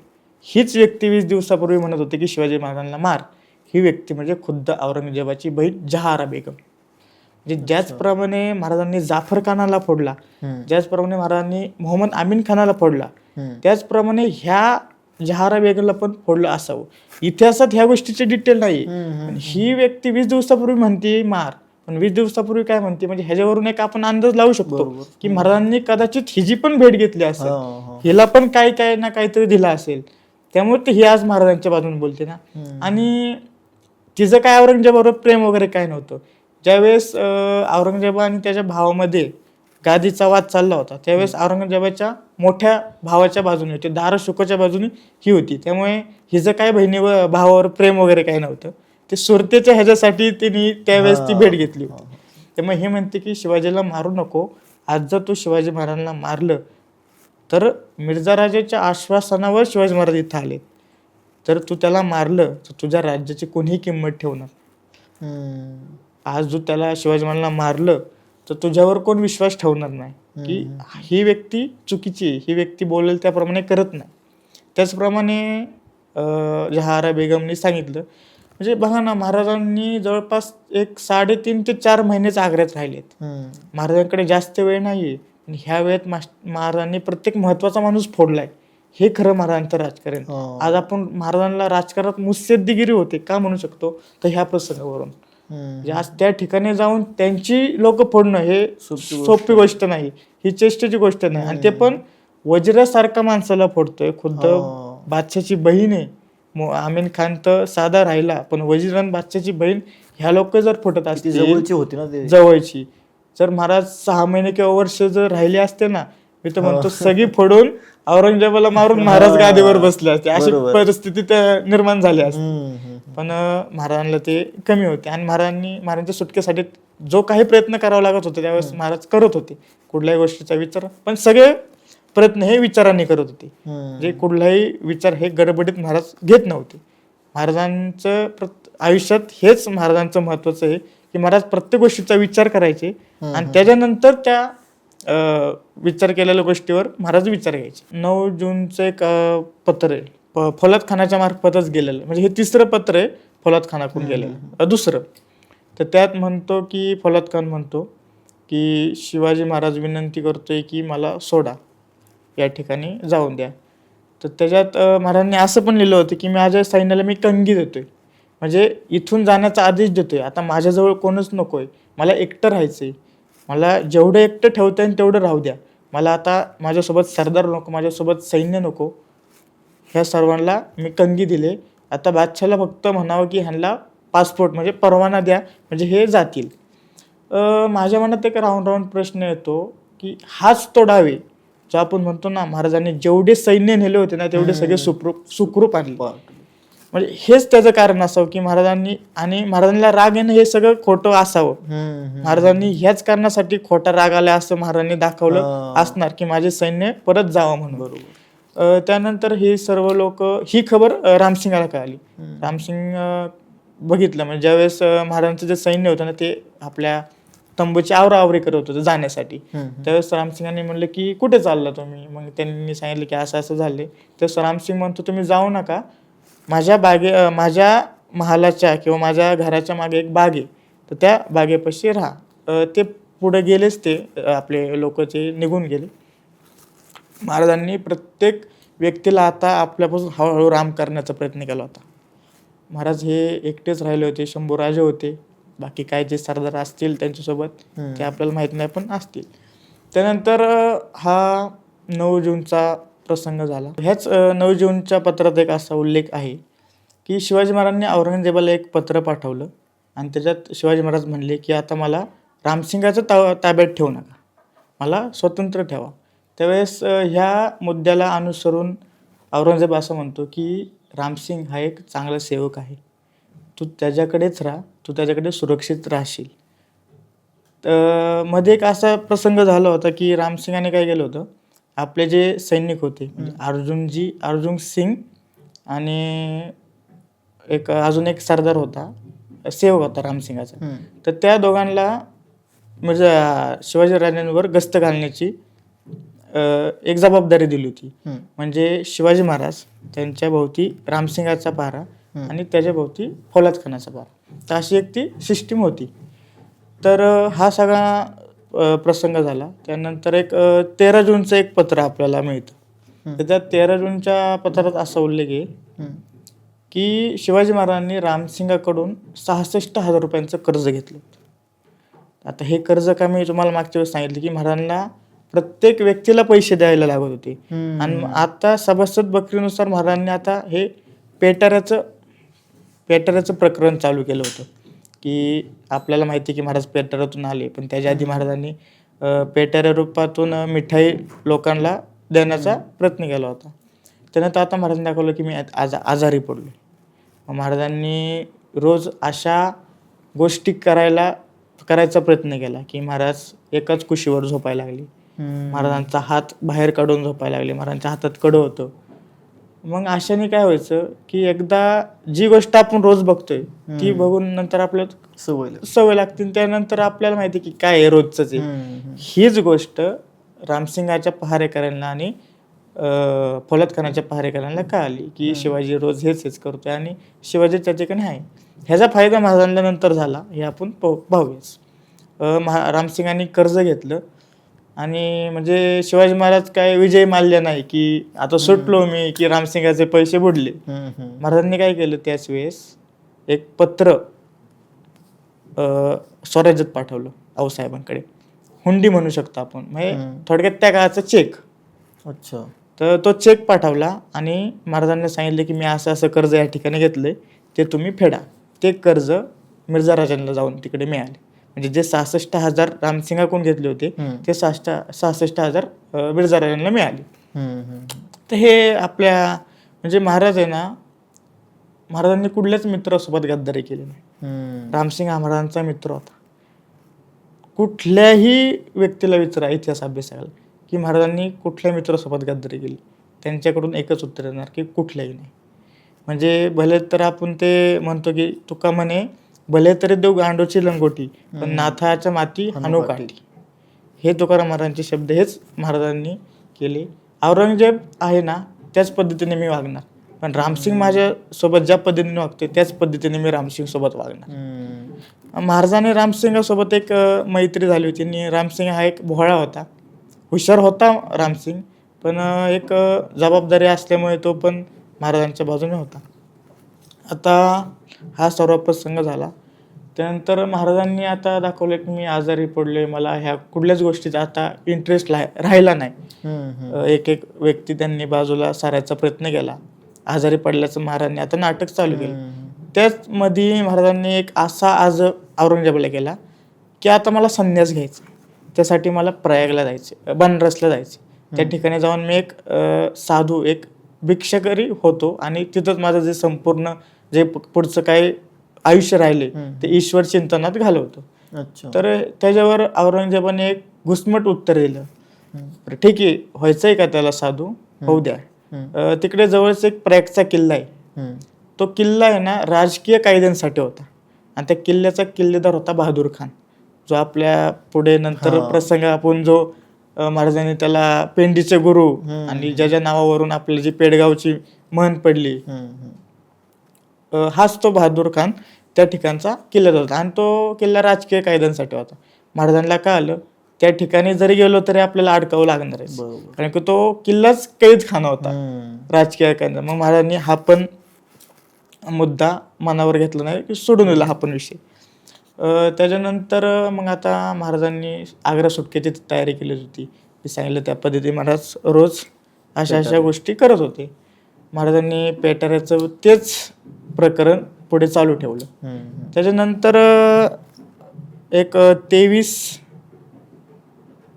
हीच व्यक्ती 20 दिवसापूर्वी म्हणत होती की शिवाजी महाराजांना मार. ही व्यक्ती म्हणजे खुद्द औरंगजेबाची बहीण जहारा बेगम. म्हणजे ज्याचप्रमाणे महाराजांनी जाफर खानाला फोडला, ज्याचप्रमाणे महाराजांनी मोहम्मद अमीन खानाला फोडला, त्याचप्रमाणे ह्या जहारा बेगमला पण फोडलं असावं. इतिहासात ह्या गोष्टीचे डिटेल नाही. ही व्यक्ती 20 दिवसापूर्वी म्हणते मार, पण 20 दिवसापूर्वी काय म्हणते, म्हणजे ह्याच्यावरून एक आपण अंदाज लावू शकतो की महाराजांनी कदाचित हिची पण भेट घेतली असेल, हिला पण काय ना काहीतरी दिलं असेल, त्यामुळे ते ही आज महाराजांच्या बाजूने बोलते ना. आणि तिचं काय औरंगजेबाबरोबर प्रेम वगैरे काय नव्हतं. ज्यावेळेस औरंगजेब आणि त्याच्या भावामध्ये गादीचा वाद चालला होता, त्यावेळेस औरंगजेबाच्या मोठ्या भावाच्या बाजूने होते, दारा शुकोच्या बाजूने ही होती. त्यामुळे हिचं काय बहिणीवर भावावर प्रेम वगैरे काही नव्हतं. ते सुरतेच्या ह्याच्यासाठी तिने त्यावेळेस ती भेट घेतली होती. त्यामुळे हे म्हणते की शिवाजीला मारू नको. आज जर तू शिवाजी महाराजांना मारलं तर मिर्झा राजाच्या आश्वासनावर शिवाजी महाराज इथं आले, तर तू त्याला मारलं तर तुझ्या राज्याची कोणीही किंमत ठेवणार. आज जर त्याला शिवाजी महाराजांना मारलं तर तुझ्यावर कोण विश्वास ठेवणार नाही की ही व्यक्ती चुकीची आहे, ही व्यक्ती बोलेल त्याप्रमाणे करत नाही. त्याचप्रमाणे जहारा बेगमनी सांगितलं. म्हणजे बघा ना, महाराजांनी जवळपास एक 3.5 ते 4 महिनेच आग्र्यात राहिलेत. महाराजांकडे जास्त वेळ नाहीये. ह्या वेळेत महाराजांनी प्रत्येक महत्वाचा माणूस फोडलाय. हे खरं महाराजांचं राजकारण. आज आपण महाराजांना राजकारणात मुत्सद्देगिरी होते का म्हणू शकतो, तर ह्या प्रसंगावरून. आज त्या ठिकाणी जाऊन त्यांची लोक फोडणं हे सोपी गोष्ट नाही, ही चेष्टेची गोष्ट नाही. आणि ते पण वज्रासारखा माणसाला फोडतोय. खुद्द बादशाची बहीण आहे. आमीन खान तर साधा राहिला, पण वजीरान बादशाची बहीण ह्या लोक जर फोडत असतील, जवळची होती ना, जवळची, जर महाराज 6 महिने किंवा वर्ष जर राहिले असते ना, मी तर म्हणतो सगळी फोडून औरंगजेबाला मारून महाराज गादीवर बसले असते, अशी परिस्थिती निर्माण झाली असते. पण महाराजांना ते कमी होते. आणि महाराजांच्या सुटकेसाठी जो काही प्रयत्न करावा लागत होते त्यावेळेस महाराज करत होते. कुठल्याही गोष्टीचा विचार, पण सगळे प्रयत्न हे विचारांनी करत होते. जे कुठलाही विचार हे गडबडीत महाराज घेत नव्हते. महाराजांचं आयुष्यात हेच महाराजांचं महत्वाचं आहे की महाराज प्रत्येक गोष्टीचा विचार करायचे आणि त्याच्यानंतर त्या विचार केलेल्या गोष्टीवर महाराज विचार घ्यायचे. 9 जूनचं एक पत्र आहे, फौलाद खानाच्या मार्फतच गेलेलं. म्हणजे हे 3रं पत्र आहे फौलाद खानाकडून गेलेलं. 2रं तर त्यात म्हणतो की फौलाद खान म्हणतो की शिवाजी महाराज विनंती करतोय की मला सोडा, या ठिकाणी जाऊन द्या. तर त्याच्यात महाराजांनी असं पण लिहिलं होतं की माझ्या सैन्याला मी कंगी देतोय, म्हणजे इथून जाण्याचा आदेश देतोय. आता माझ्याजवळ कोणच नकोय, मला एकटं राहायचंय, मला जेवढं एकटं ठेवता येईल तेवढं राहू द्या. मला आता माझ्यासोबत सरदार नको, माझ्यासोबत सैन्य नको. ह्या सर्वांना मी कंगी दिले. आता बादशाला फक्त म्हणावं की ह्यांना पासपोर्ट म्हणजे परवाना द्या, म्हणजे हे जातील. माझ्या मनात एक राहून प्रश्न येतो की हाच तो डाव आहे जो आपण म्हणतो ना, महाराजांनी जेवढे सैन्य नेले होते ना तेवढे सगळे सुखरूप आणले. म्हणजे हेच त्याचं कारण असावं की महाराजांना राग येणं हे सगळं खोटं असावं. महाराजांनी ह्याच कारणासाठी खोटा राग आला असं महाराजांनी दाखवलं असणार की माझे सैन्य परत जावं म्हणून. त्यानंतर हे सर्व लोक, ही खबर रामसिंगाला कळाली. रामसिंग बघितलं, म्हणजे ज्यावेळेस महाराजांचं जे सैन्य होतं ना ते आपल्या तंबूची आवराआवरी करत होतं जाण्यासाठी, त्यावेळेस रामसिंगांनी म्हणलं की कुठे चालला तुम्ही. मग त्यांनी सांगितलं की असं झाले. त्यावेळेस रामसिंग म्हणतो तुम्ही जाऊ नका, माझ्या महालाच्या किंवा माझ्या घराच्या मागे एक बाग आहे, तर त्या बागेपाशी राहा. ते पुढे गेलेच, ते आपले लोक ते निघून गेले. महाराजांनी प्रत्येक व्यक्तीला आता आपल्यापासून हळूहळू राम करण्याचा प्रयत्न केला होता. महाराज हे एकटेच राहिले होते, शंभूराजे होते, बाकी काय जे सरदार असतील त्यांच्यासोबत ते आपल्याला माहीत नाही पण असतील. त्यानंतर हा 9 जूनचा प्रसंग झाला. ह्याच 9 जूनच्या पत्रात एक असा उल्लेख आहे की शिवाजी महाराजांनी औरंगजेबाला एक पत्र पाठवलं आणि त्याच्यात शिवाजी महाराज म्हणले की आता मला रामसिंगाचं ताब्यात ठेवू नका, मला स्वतंत्र ठेवा. त्यावेळेस ह्या मुद्द्याला अनुसरून औरंगजेब असं म्हणतो की रामसिंग हा एक चांगला सेवक आहे, तू त्याच्याकडेच राहा, तू त्याच्याकडे सुरक्षित राहशील. तर मध्ये एक असा प्रसंग झाला होता की रामसिंगाने काय केलं होतं, आपले जे सैनिक होते म्हणजे अर्जुन सिंग आणि अजून एक सरदार होता, सेवक होता रामसिंगाचा, तर त्या दोघांना म्हणजे शिवाजी राजांवर गस्त घालण्याची एक जबाबदारी दिली होती. म्हणजे शिवाजी महाराज त्यांच्या भोवती रामसिंगाचा पहारा आणि त्याच्या भोवती फौलाद खानाचा पहारा, तर अशी एक ती सिस्टीम होती. तर हा सगळा प्रसंग झाला. त्यानंतर 13 जूनचं एक पत्र आपल्याला मिळतं. तर त्या 13 जूनच्या पत्रात असा उल्लेख आहे की शिवाजी महाराजांनी रामसिंगाकडून 66,000 रुपयांचं कर्ज घेतलं होतं. आता हे कर्ज का मी तुम्हाला मागच्या वेळेस सांगितलं की महाराजांना प्रत्येक व्यक्तीला पैसे द्यायला लागत होते. आणि आता सभासद बकरीनुसार महाराजांनी आता हे पेटाऱ्याचं प्रकरण चालू केलं होतं की आपल्याला माहिती आहे की महाराज पेटाऱ्यातून आले, पण त्याच्या आधी महाराजांनी पेटाऱ्या रूपातून मिठाई लोकांना देण्याचा प्रयत्न केला होता. त्यानंतर आता महाराजांनी दाखवलं की मी आजारी पडलो. महाराजांनी रोज अशा गोष्टी करायचा प्रयत्न केला की महाराज एकाच कुशीवर झोपायला लागले, महाराजांचा हात बाहेर काढून झोपायला लागले, महाराजांच्या हातात कडं होतं. मग अशाने काय व्हायचं की एकदा जी गोष्ट आपण रोज बघतोय ती बघून नंतर आपल्याला सवय लागते, त्यानंतर आपल्याला माहिती की काय आहे रोजच आहे. हीच गोष्ट रामसिंगाच्या पहारेकऱ्यांना आणि फौलाद खानाच्या पहारेकऱ्यांना कळाली की शिवाजी रोज हेच करतोय आणि शिवाजी त्याच्याकडे आहे. ह्याचा फायदा महाराजांना नंतर झाला, हे आपण पाहूयाच. रामसिंगांनी कर्ज घेतलं आणि म्हणजे शिवाजी महाराज काय विजय माल्य नाही की आता सुटलो मी की रामसिंगाचे पैसे बुडले. महाराजांनी काय केलं, त्याच वेळेस एक पत्र स्वराज्यात पाठवलं आऊसाहेबांकडे, हुंडी म्हणू शकतो आपण, म्हणजे थोडक्यात त्या काळाचा चेक. अच्छा. तर तो चेक पाठवला आणि महाराजांनी सांगितलं की मी असं कर्ज या ठिकाणी घेतलंय, ते तुम्ही फेडा. ते कर्ज मिर्झा राजांना जाऊन तिकडे मिळाले. म्हणजे जे 66,000 रामसिंगाकडून घेतले होते ते 66,000 मिर्झा राजांना मिळाले. तर हे आपल्या म्हणजे महाराज आहे ना, महाराजांनी कुठल्याच मित्रासोबत गद्दारी केली नाही. रामसिंग हा महाराजांचा मित्र होता. कुठल्याही व्यक्तीला विचारा इतिहास अभ्यासाला की महाराजांनी कुठल्या मित्रासोबत गद्दारी केली, त्यांच्याकडून एकच उत्तर येणार की कुठल्याही नाही. म्हणजे भले तर आपण ते म्हणतो की तुका म्हणे भले तरी देऊ गांडोची लंगोटी, पण नाथाच्या माती हाणू काठी. हे तुकाराम महाराजांचे शब्द, हेच महाराजांनी केले. औरंगजेब आहे ना त्याच पद्धतीने मी वागणार, पण रामसिंग माझ्यासोबत ज्या पद्धतीने वागते त्याच पद्धतीने मी रामसिंग सोबत वागणार. महाराजांनी रामसिंगासोबत एक मैत्री झाली होती आणि रामसिंग हा एक भोळा होता, हुशार होता रामसिंग, पण एक जबाबदारी असल्यामुळे तो पण महाराजांच्या बाजूने होता. आता हा सर्व प्रसंग झाला. त्यानंतर महाराजांनी आता दाखवलं की मी आजारी पडलोय, मला ह्या कुठल्याच गोष्टीचा आता इंटरेस्ट राहिला नाही. एक व्यक्ती त्यांनी बाजूला सारायचा प्रयत्न केला. आजारी पडल्याचं महाराजांनी आता नाटक चालू केलं. त्याच मध्ये महाराजांनी एक असा औरंगजेबाला केला की आता मला संन्यास घ्यायचा, त्यासाठी मला प्रयागला जायचे, बनारसला जायचे. त्या ठिकाणी जाऊन मी एक साधू, एक भिक्षाकरी होतो आणि तिथंच माझं जे संपूर्ण जे पुढचं काय आयुष्य राहिले ते ईश्वर चिंतनात घालवतो. तर त्याच्यावर औरंगजेबाने एक घुसमट उत्तर दिलं, ठीक आहे व्हायचंय का त्याला साधू, होऊ द्या. तिकडे जवळच एक प्रयागचा किल्ला आहे, तो किल्ला आहे ना राजकीय कायद्यांसाठी होता आणि त्या किल्ल्याचा किल्लेदार होता बहादूर खान, जो आपल्या पुढे नंतर प्रसंग आपण जो महाराजांनी त्याला पेंडीचे गुरु आणि ज्याच्या नावावरून आपली जी पेडगावची म्हण पडली, हाच तो बहादूर खान त्या ठिकाणचा किल्लेदार होता आणि तो किल्ला राजकीय कायद्यांसाठी होता. महाराजांना काय आलं, त्या ठिकाणी जरी गेलो तरी आपल्याला अडकावं लागणार आहे, कारण की तो किल्लाच कैदखाना होता राजकीय कायदा. मग महाराजांनी हा पण मुद्दा मनावर घेतला नाही की सोडून दिला हा पण विषय. त्याच्यानंतर मग आता महाराजांनी आग्रा सुटकेची तयारी केली होती, मी सांगितलं त्या पद्धतीने महाराज रोज अशा गोष्टी करत होते. महाराजांनी पेटाऱ्याचं तेच प्रकरण पुढे चालू ठेवलं. त्याच्यानंतर 23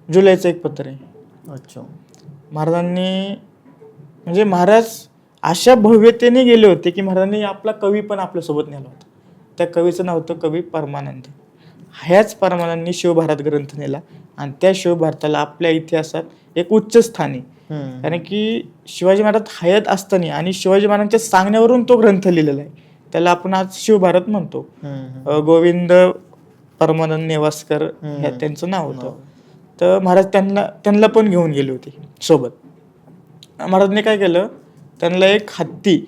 जुलैचं एक पत्र आहे. अच्छा. महाराजांनी म्हणजे महाराज अशा भव्यतेने गेले होते की महाराजांनी आपला कवी पण आपल्यासोबत नेला होता. त्या कवीचं नाव होतं कवी परमानंद. ह्याच परमानंदनी शिवभारत ग्रंथ नेला आणि त्या शिवभारताला आपल्या इतिहासात एक उच्च स्थान आहे. कारण की शिवाजी महाराज हयात असताना आणि शिवाजी महाराजांच्या सांगण्यावरून तो ग्रंथ लिहिलेला आहे. त्याला आपण आज शिवभारत म्हणतो. गोविंद परमानंद नेवासकर हे त्यांचं नाव होतं. तर महाराज त्यांना पण घेऊन गेले होते सोबत. महाराजांनी काय केलं, त्यांना एक हत्ती,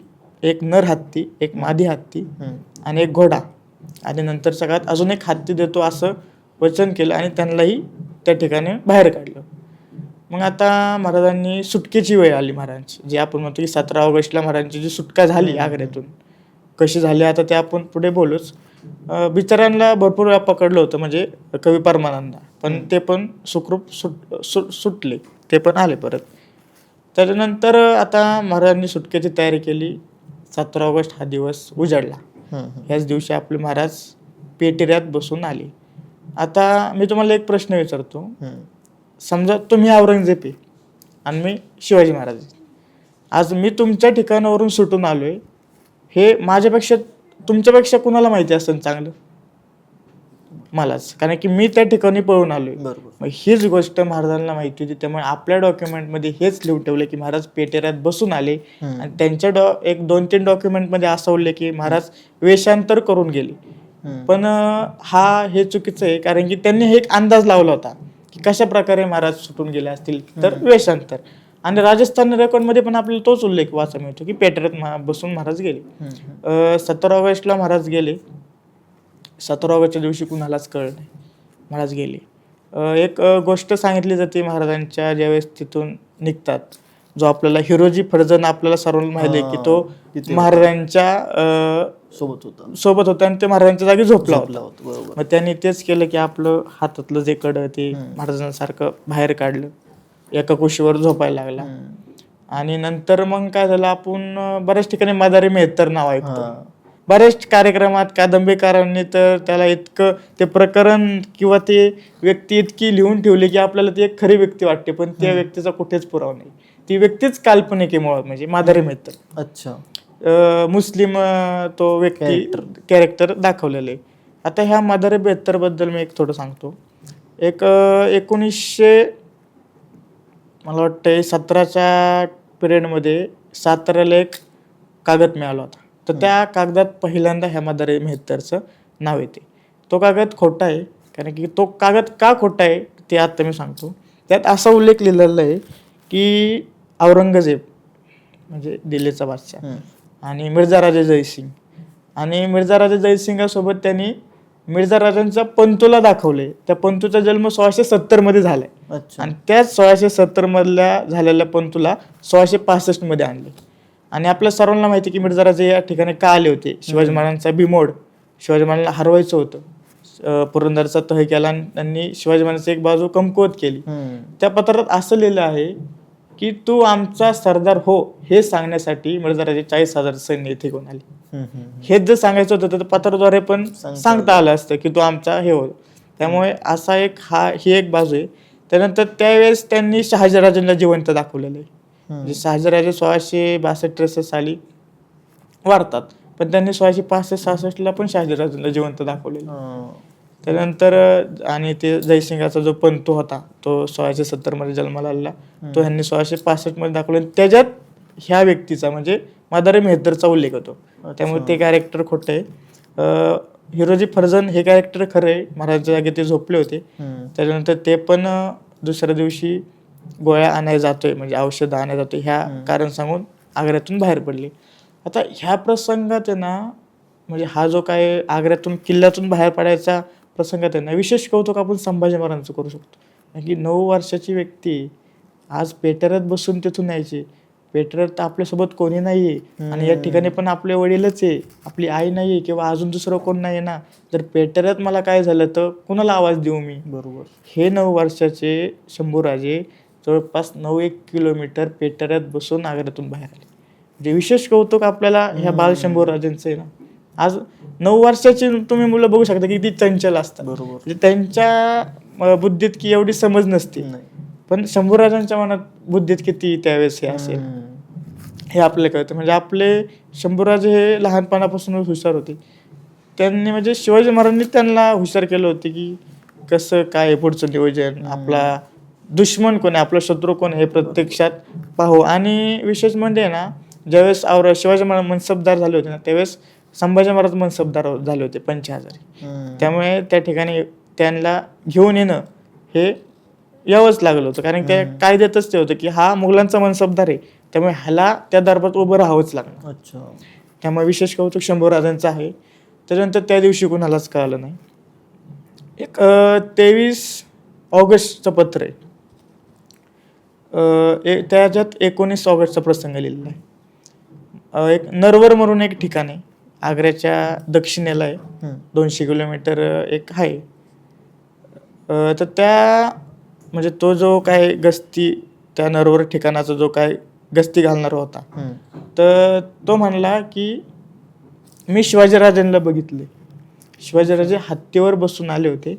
एक नर हत्ती, एक मादी हत्ती आणि एक घोडा आणि नंतरच्या काळात अजून एक हत्ती देतो असं वचन केलं आणि त्यांनाही त्या ठिकाणी बाहेर काढलं. मग आता महाराजांनी सुटकेची वेळ आली महाराजांची, जे आपण म्हणतो की 17 ऑगस्टला महाराजांची जी सुटका झाली आग्र्यातून. कशी झाली आता ते आपण पुढे बोलूच. बिचाऱ्यांना भरपूर वेळा पकडलं होतं म्हणजे कवी परमानंद, पण ते पण सुखरूप सुटले, ते पण आले परत. त्याच्यानंतर आता महाराजांनी सुटकेची तयारी केली. 17 ऑगस्ट हा दिवस उजाडला. ह्याच दिवशी आपले महाराज पेटेऱ्यात बसून आले. आता मी तुम्हाला एक प्रश्न विचारतो. समजा तुम्ही औरंगजेब आहे आणि मी शिवाजी महाराज आहे. आज मी तुमच्या ठिकाणावरून सुटून आलोय, हे माझ्यापेक्षा तुमच्यापेक्षा कुणाला माहिती असेल चांगलं? मलाच, कारण की मी त्या ठिकाणी पळून आलोय. मग हीच गोष्ट महाराजांना माहिती होती, त्यामुळे आपल्या डॉक्युमेंटमध्ये हेच लिहून ठेवलं की महाराज पेटेऱ्यात बसून आले. आणि त्यांच्या एक 2-3 डॉक्युमेंटमध्ये असं उल्लेख की महाराज वेषांतर करून गेले. पण हे चुकीचं आहे, कारण की त्यांनी हे एक अंदाज लावला होता की कशा प्रकारे महाराज सुटून गेले असतील, तर वेषांतर. आणि राजस्थान रेकॉर्डमध्ये पण आपल्याला तोच उल्लेख वाचा मिळतो की पेटेऱ्यात बसून महाराज गेले. 17 ऑगस्टला महाराज गेले. 17 ऑगस्टच्या दिवशी कुणालाच कळलं नाही, महाराज गेले. एक गोष्ट सांगितली जाते महाराजांच्या ज्यावेळेस तिथून निघतात, जो आपल्याला हिरोजी फर्जन आपल्याला सर्वांना माहिती आहे की तो महाराजांच्या सोबत होता आणि ते महाराजांच्या जागी झोपला होता. मग त्यांनी तेच केलं की आपलं हातातलं जे कडं ते महाराजांसारखं बाहेर काढलं, एका कुशीवर झोपायला लागला. आणि नंतर मग काय झालं, आपण बऱ्याच ठिकाणी मदारी मेहतर नाव ऐकतो. बऱ्याच कार्यक्रमात कादंबरीकारांनी तर त्याला इतकं ते प्रकरण किंवा ते व्यक्ती इतकी लिहून ठेवली की आपल्याला ती एक खरी व्यक्ती वाटते, पण त्या व्यक्तीचा कुठेच पुरावा नाही. ती व्यक्तीच काल्पनिक आहे मुळात, म्हणजे मदारी मेहतर. अच्छा. मुस्लिम तो व्यक्ती कॅरेक्टर दाखवलेलं आहे. आता ह्या मदारी मेहतर बद्दल मी एक थोडं सांगतो. एक 1900 मला वाटतं 17च्या पिरियडमध्ये साताऱ्याला एक कागद मिळाला होता. तर त्या कागदात पहिल्यांदा ह्या मदारी मेहतरचं नाव येते. तो कागद खोटा आहे, कारण की तो कागद का खोटा आहे ते आता मी सांगतो. त्यात असा उल्लेख लिहिलेला आहे की औरंगजेब म्हणजे दिल्लीचा बादशाह आणि मिर्झा राजे जयसिंग, आणि मिर्झा राजे जयसिंगासोबत त्यांनी मिर्झा राजांच्या पंतूला दाखवले. त्या पंतूचा जन्म 1670 मध्ये झालाय आणि त्याच 1670 मधल्या झालेल्या पंतूला 1665 मध्ये आणले. आणि आपल्या सर्वांना माहिती की मिर्झा राजे या ठिकाणी का आले होते. शिवाजी महाराजांचा बिमोड, शिवाजी महाराजांना हरवायचं होतं. पुरंदरचा तह केला आणि त्यांनी शिवाजी महाराजांची एक बाजू कमकुवत केली. त्या पत्रात असं लिहिलं आहे की तू आमचा सरदार हो, हे सांगण्यासाठी मिर्झा राजे 40,000 सैन्य इथे घेऊन आले. हेच जर सांगायचं होतं तर पत्राद्वारे पण सांगता आलं असतं की तू आमचा हे हो. त्यामुळे असा ही एक बाजू आहे. त्यानंतर त्यावेळेस त्यांनी शहाजीराजांना जिवंत दाखवलेलं आहे. म्हणजे शहाजीराजे 1662-63 साली वारतात, पण त्यांनी 1665-66ला पण शहाजीराजांना जिवंत दाखवलेलं. त्यानंतर आणि ते जयसिंगाचा जो पंतू होता तो 1670 मध्ये जन्माला आलेला, तो ह्यांनी 1665 मध्ये दाखवलं. त्याच्यात ह्या व्यक्तीचा म्हणजे मदारी मेहतरचा उल्लेख होतो. त्यामुळे ते कॅरेक्टर खोटं आहे. हिरोजी फर्जन हे कॅरेक्टर खरं आहे, महाराजांच्या जागी ते झोपले होते. त्याच्यानंतर ते पण दुसऱ्या दिवशी गोळ्या आणायला जातोय म्हणजे औषधं आणायला जातोय ह्या कारण सांगून आग्र्यातून बाहेर पडले. आता ह्या प्रसंगात आहे ना, म्हणजे हा जो काय आग्र्यातून किल्ल्यातून बाहेर पडायचा प्रसंगात आहे ना, विशेष कौतुक आपण संभाजी महाराजांचं करू शकतो. कारण की 9 वर्षाची व्यक्ती आज पेटेऱ्यात बसून तिथून यायची. पेटेऱ्यात तर आपल्यासोबत कोणी नाहीये आणि या ठिकाणी पण आपले वडीलच आहे, आपली आई नाहीये किंवा अजून दुसरं कोण नाही ना. जर पेटेऱ्यात मला काय झालं तर कुणाला आवाज देऊ मी? बरोबर. हे 9 वर्षाचे शंभूराजे जवळपास 9-1 किलोमीटर पेटेऱ्यात बसून आग्र्यातून बाहेर आले. म्हणजे विशेष कौतुक आपल्याला ह्या बालशंभूराजांचं आहे ना. आज 9 वर्षाची तुम्ही मुलं बघू शकता की ती चंचल असतात. बरोबर. म्हणजे त्यांच्या बुद्धीत की एवढी समज नसते, पण शंभूराजांच्या मनात बुद्धीत किती त्यावेळेस हे असेल. हे आपल्याला कळतं. म्हणजे आपले शंभूराजे हे लहानपणापासूनच हुशार होते. त्यांनी म्हणजे शिवाजी महाराजांनी त्यांना हुशार केलं होतं की कसं काय आहे पुढचं नियोजन, आपला दुश्मन कोण आहे, आपला शत्रू कोण आहे हे प्रत्यक्षात पाहू. आणि विशेष म्हणजे ना, ज्यावेळेस शिवाजी महाराज मनसबदार झाले होते ना, त्यावेळेस संभाजी महाराज मनसबदार झाले होते 85,000. त्यामुळे त्या ठिकाणी त्यांना घेऊन येणं हे यावंच लागलं होतं, कारण त्या कायद्यातच ते होतं की हा मुघलांचा मनसबदार आहे, त्यामुळे ह्याला त्या दरबारात उभं राहावंच लागणार. अच्छा. त्यामुळे विशेष कौतुक शंभूराजांचं आहे. त्याच्यानंतर त्या दिवशी कुणालाच कळालं नाही. एक 23 ऑगस्टचं पत्र आहे. त्याच्यात 19 ऑगस्टचा प्रसंग लिहिलेला आहे. एक नरवर म्हणून एक ठिकाण आहे, आग्र्याच्या दक्षिणेला आहे, 200 किलोमीटर एक आहे. तर त्या म्हणजे तो जो काय गस्ती, त्या नरवर ठिकाणाचा जो काय गस्ती घालणारा होता, तर तो म्हणला की मी शिवाजीराजांना बघितले. शिवाजीराजे हत्तीवर बसून आले होते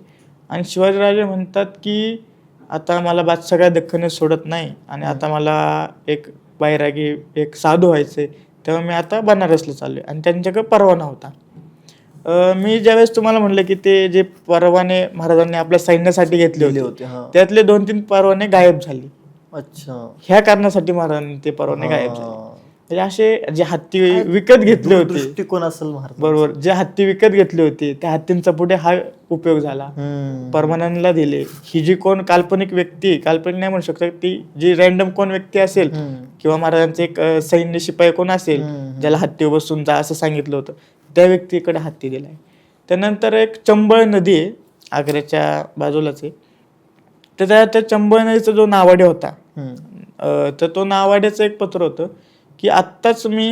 आणि शिवाजीराजे म्हणतात की आता मला बादशाह दख्खने सोडत नाही आणि आता मला एक बैरागी, एक साधू व्हायचे, तेव्हा मी आता बनारसला चाललोय. आणि त्यांच्याकडे परवाना होता. मी ज्यावेळेस तुम्हाला म्हणलं की ते जे परवाने महाराजांनी आपल्या सैन्यासाठी घेतले होते, त्यातले 2-3 परवाने गायब झाले. अच्छा. ह्या कारणासाठी महाराजांनी ते परवाने गायब झाले. म्हणजे असे जे हत्ती विकत घेतले होते, दृष्टिकोन असेल महाराज. बरोबर, जे हत्ती विकत घेतले होते त्या हत्तींचा पुढे हा उपयोग झाला, परवान्यांना दिले. ही जी कोण काल्पनिक व्यक्ती, काल्पनिक नाही म्हणू शकता, ती जी रॅन्डम कोण व्यक्ती असेल किंवा महाराजांचे एक सैन्य शिपाई कोण असेल ज्याला हत्तीवर बसून जा असं सांगितलं होतं, त्या व्यक्तीकडे हत्ती दिलाय. त्यानंतर एक चंबळ नदी आहे, आग्र्याच्या बाजूलाच आहे. तर त्या चंबळ नदीचा जो नावाडे होता, तर तो नावाड्याचं एक पत्र होतं की आत्ताच मी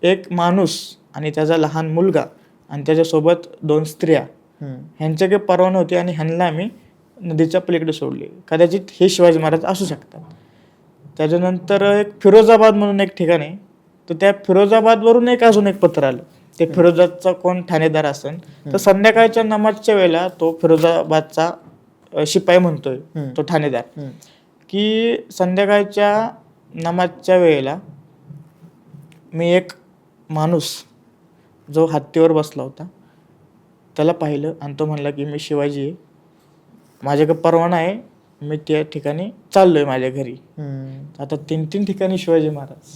एक माणूस आणि त्याचा लहान मुलगा आणि त्याच्यासोबत 2 स्त्रिया ह्यांच्याकडे परवाना होते आणि ह्यांना आम्ही नदीच्या पलीकडे सोडले. कदाचित हे शिवाजी महाराज असू शकतात. त्याच्यानंतर एक फिरोजाबाद म्हणून एक ठिकाण आहे, तर त्या फिरोजाबादवरून अजून एक पत्र आलं. ते फिरोजाबादचा कोण ठाणेदार असेल, तर संध्याकाळच्या नमाजच्या वेळेला तो फिरोजाबादचा शिपाई म्हणतोय, तो ठाणेदार, की संध्याकाळच्या नमाजच्या वेळेला मी एक माणूस जो हत्तीवर बसला होता त्याला पाहिलं आणि तो म्हणला की मी शिवाजी आहे, माझ्याकडे परवाना आहे, मी त्या ठिकाणी चाललोय माझ्या घरी. आता 3 ठिकाणी शिवाजी महाराज.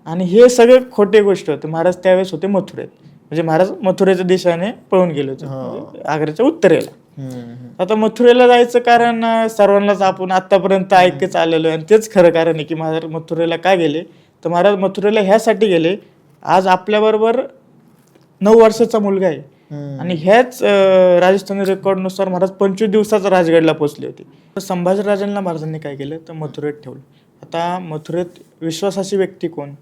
आणि हे सगळं खोटे गोष्ट होते. महाराज त्यावेळेस होते मथुरेत, म्हणजे महाराज मथुरेच्या दिशेने पळून गेले होते, म्हणजे आग्र्याच्या उत्तरेला. आता मथुरेला जायचं कारण सर्वांनाच आपण आतापर्यंत ऐकच आलेलो आहे आणि तेच खरं कारण आहे की महाराज मथुरेला का गेले. तर महाराज मथुरेला ह्यासाठी गेले, आज आपल्याबरोबर 9 वर्षाचा मुलगा आहे आणि ह्याच राजस्थानी रेकॉर्डनुसार महाराज 25 दिवसाचा राजगडला पोहोचले होते. तर संभाजीराजांना महाराजांनी काय केलं, तर मथुरेत ठेवलं. आता मथुरेत विश्वासाची व्यक्ती कोण,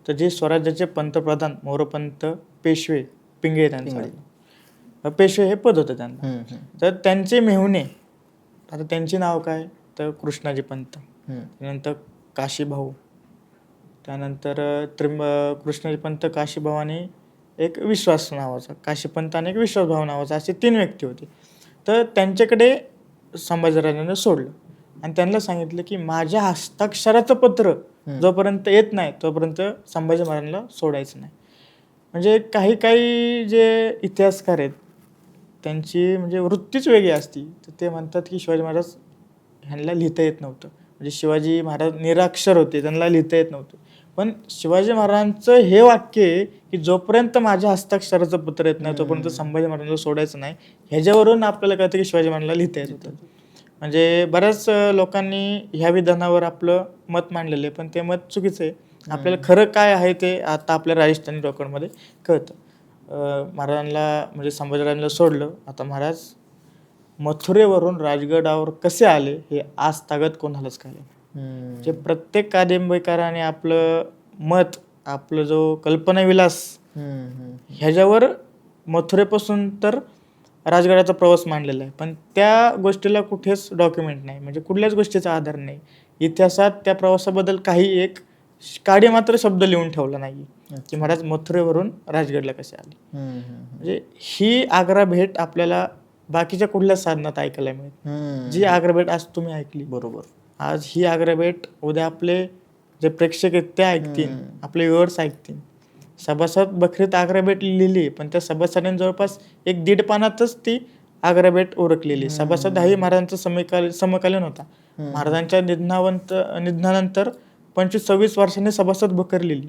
तर जे स्वराज्याचे पंतप्रधान मोरोपंत पेशवे पिंगळे, त्यांचा पेशवे हे पद होतं त्यांना. तर त्यांचे मेहुणे, आता त्यांची नाव काय, तर कृष्णाजी पंत, त्यानंतर काशीभाऊ, त्यानंतर कृष्णाजी पंत, काशीभाऊ आणि एक विश्वास नावाचा, काशीपंत आणि एक विश्वासभाऊ नावाचा, असे 3 व्यक्ती होते. तर त्यांच्याकडे संभाजीराजांनी सोडलं आणि त्यांना सांगितलं की माझ्या हस्ताक्षराचं पत्र जोपर्यंत येत नाही तोपर्यंत संभाजी महाराजांना सोडायचं नाही. म्हणजे काही जे इतिहासकार आहेत त्यांची म्हणजे वृत्तीच वेगळी असती. तर ते म्हणतात की शिवाजी महाराज ह्यांना लिहिता येत नव्हतं, म्हणजे शिवाजी महाराज निराक्षर होते, त्यांना लिहिता येत नव्हतं. पण शिवाजी महाराजांचं हे वाक्य आहे की जोपर्यंत माझ्या हस्ताक्षराचं पत्र येत नाही तोपर्यंत संभाजी महाराजांना सोडायचं नाही. ह्याच्यावरून आपल्याला कळतं की शिवाजी महाराजांना लिहिता येत होतं. म्हणजे बऱ्याच लोकांनी ह्या विधानावर आपलं मत मांडलेलं आहे, पण ते मत चुकीचं आहे. आपल्याला खरं काय आहे ते आता आपल्या राजस्थानी रेकॉर्डमध्ये कळतं. महाराजांना म्हणजे संभाजीराजांना सोडलं. आता महाराज मथुरेवरून राजगडावर कसे आले हे आज तागत कोणालाच कळलं. जे प्रत्येक कादंबरीकाराने आपलं मत, आपलं जो कल्पनाविलास ह्याच्यावर मथुरेपासून तर राजगडाचा प्रवास मांडलेला आहे, पण त्या गोष्टीला कुठेच डॉक्युमेंट नाही, म्हणजे कुठल्याच गोष्टीचा आधार नाही. इतिहासात त्या प्रवासाबद्दल काही एक काडी मात्र शब्द लिहून ठेवला नाही की महाराज मथुरेवरून राजगडला कसे आले. म्हणजे ही आग्रा भेट आपल्याला बाकीच्या कुठल्याच साधनात ऐकायला मिळेल. जी आग्रा भेट आज तुम्ही ऐकली, बरोबर, आज ही आग्रा भेट उद्या आपले जे प्रेक्षक आहेत ते ऐकतील, आपले व्ह्युअर्स ऐकतील. सभासद बखरीत आग्रा भेट लिहिली, पण त्या सभासदांनी जवळपास 1-1.5 पानातच ती आग्रा भेट उरकलेली. सभासद हाही महाराजांचा समकालीन होता. महाराजांच्या निधनानंतर 25-26 वर्षांनी सभासद बखर लिहिली,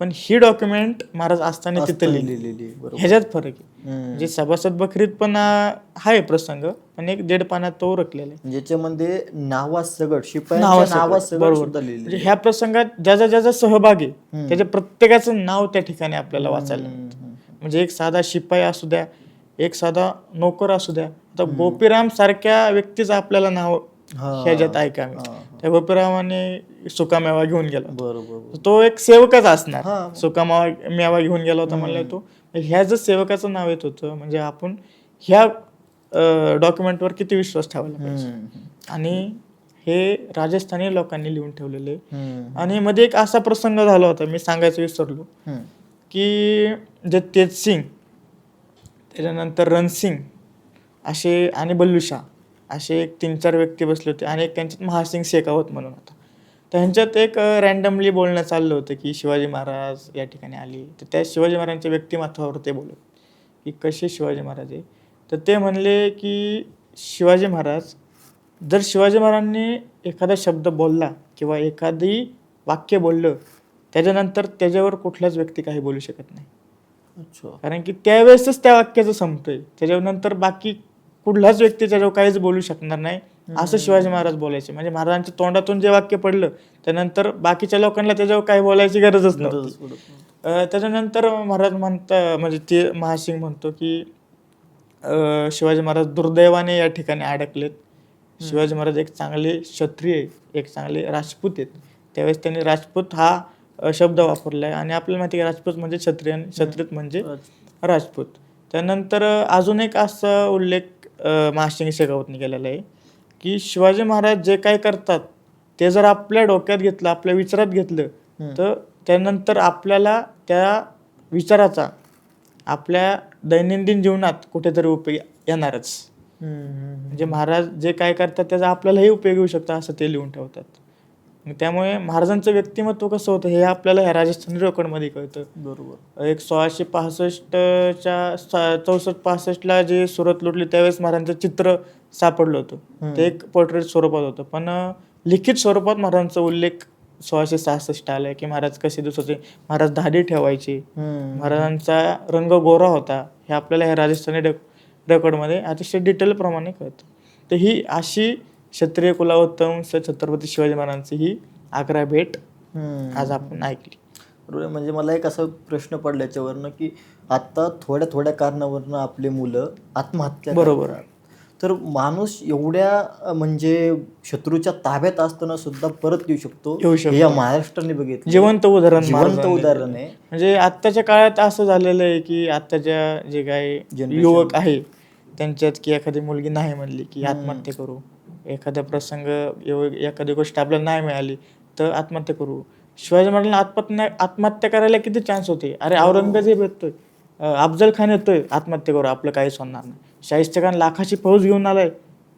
पण ही डॉक्युमेंट महाराज असताना तिथे लिहिलेली. ह्याच्यात फरक आहे. म्हणजे सभासद बखरीत पण आहे प्रसंग, पण 1-1.5 पानात तो उरकलेला आहे. ज्याच्यामध्ये नावासकट शिपायांच्या नावासकट सुद्धा लिहिलेलं म्हणजे ह्या प्रसंगात ज्याचा सहभाग आहे त्याच्या प्रत्येकाचं नाव त्या ठिकाणी आपल्याला वाचायला मिळतं. म्हणजे एक साधा शिपाई असू द्या, एक साधा नोकर असू द्या, आता गोपीराम सारख्या व्यक्तीचं आपल्याला नाव ह्याच्यात ऐकायला मिळतं. त्या गोपीरामाने सुकामेवा घेऊन गेला, बरोबर. तो एक सेवकच असणार. सुकामेवा घेऊन गेला होता म्हणलं तो, ह्या जर सेवकाचं नाव येत होतं, म्हणजे आपण ह्या डॉक्युमेंटवर किती विश्वास ठेवायला पाहिजे. आणि हे राजस्थानी लोकांनी लिहून ठेवलेले. आणि मध्ये एक असा प्रसंग झाला होता, मी सांगायचं विसरलो, की जे तेजसिंग, त्याच्यानंतर रणसिंग असे आणि बल्लूशाह असे एक 3-4 व्यक्ती बसले होते, आणि एक त्यांच्यात महासिंग शेखावत म्हणून होता. त्यांच्यात एक रँडमली बोलणं चाललं होतं की शिवाजी महाराज या ठिकाणी आले. तर त्या शिवाजी महाराजांच्या व्यक्तिमत्वावर ते बोलत की कसे शिवाजी महाराज आहे. तर ते म्हणले की शिवाजी महाराज, जर शिवाजी महाराजांनी एखादा शब्द बोलला किंवा एखादी वाक्य बोललं, त्याच्यानंतर त्याच्यावर कुठलाच व्यक्ती काही बोलू शकत नाही. कारण की त्यावेळेसच त्या वाक्याचं संपतंय, त्याच्यानंतर बाकी कुठलाच व्यक्ती त्याच्यावर काहीच बोलू शकणार नाही, असं शिवाजी महाराज बोलायचे. म्हणजे महाराजांच्या तोंडातून जे वाक्य पडलं त्यानंतर बाकीच्या लोकांना त्याच्यावर काही बोलायची गरजच नव्हती. त्याच्यानंतर महाराज म्हणजे ते महासिंग म्हणतो की शिवाजी महाराज दुर्दैवाने या ठिकाणी अडकलेत. शिवाजी महाराज एक चांगले क्षत्रिय, एक चांगले राजपूत आहेत. त्यावेळेस त्यांनी राजपूत हा शब्द वापरलाय, आणि आपल्याला माहिती आहे राजपूत म्हणजे क्षत्रिय, क्षत्रिय म्हणजे राजपूत. त्यानंतर अजून एक असा उल्लेख महासिंग शेखावतने केलेला आहे की शिवाजी महाराज जे काय करतात ते जर आपल्या डोक्यात घेतलं, आपल्या विचारात घेतलं, तर त्यानंतर आपल्याला त्या विचाराचा आपल्या दैनंदिन जीवनात कुठेतरी उपयोग येणारच. म्हणजे महाराज जे काय करतात त्याचा आपल्यालाही उपयोग येऊ शकतो, असं ते लिहून ठेवतात. त्यामुळे महाराजांचं व्यक्तिमत्व कसं होतं हे आपल्याला ह्या राजस्थानी रेकॉर्डमध्ये कळतं. बरोबर. एक 1665च्या 64-65ला जे सुरत लुटली त्यावेळेस महाराजांचं चित्र सापडलं होतं. ते एक पोर्ट्रेट स्वरूपात होतं, पण लिखित स्वरूपात महाराजांचा उल्लेख 1666 आलाय की महाराज कसे दिसत होते, महाराज दाढी ठेवायचे, महाराजांचा रंग गोरा होता, हे आपल्याला ह्या राजस्थानी रेकॉर्डमध्ये अतिशय डिटेल प्रमाणे कळतं. तर ही अशी क्षत्रिय कुलावतम छत्रपती शिवाजी महाराजांची ही आग्रा भेट आज आपण ऐकली. बरोबर. म्हणजे मला एक असा प्रश्न पडला याच्यावरनं की आता थोड्या कारणावरनं आपले मुलं आत्महत्या, बरोबर, तर माणूस एवढ्या म्हणजे शत्रूच्या ताब्यात असताना सुद्धा परत येऊ शकतो, हे या महाराष्ट्राने बघितलं. जिवंत उदाहरण आहे. म्हणजे आत्ताच्या काळात असं झालेलं आहे की आत्ताच्या जे काही युवक आहे त्यांच्यात की एखादी मुलगी नाही म्हणली की आत्महत्या करू, एखादा प्रसंग एखादी गोष्ट आपल्याला नाही मिळाली तर आत्महत्या करू. शिवाजी महाराजांना आत्महत्या करायला किती चान्स होते. अरे औरंगजेब येतोय, अफजल खान येतोय, आत्महत्या करू आपलं काहीच होणार नाही. शाहिस्ते खान लाखाची फौज घेऊन आलाय,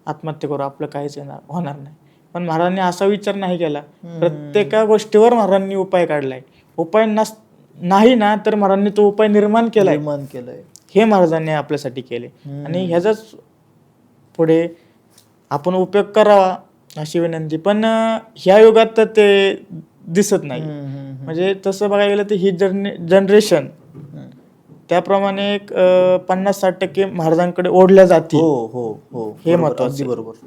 आत्महत्या करू आपलं काहीच होणार नाही. पण महाराजांनी असा विचार नाही केला. प्रत्येका गोष्टीवर महाराजांनी उपाय काढलाय. उपाय नाही ना तर महाराजांनी तो उपाय निर्माण केलाय. हे महाराजांनी आपल्यासाठी केले, आणि ह्याचाच पुढे आपण उपयोग करावा अशी विनंती. पण ह्या युगात तर ते दिसत नाही. म्हणजे तसं बघायला गेलं तर ही जनरेशन त्याप्रमाणे एक 50-60% महाराजांकडे ओढल्या जाते. हे महत्वाचं. बरोबर.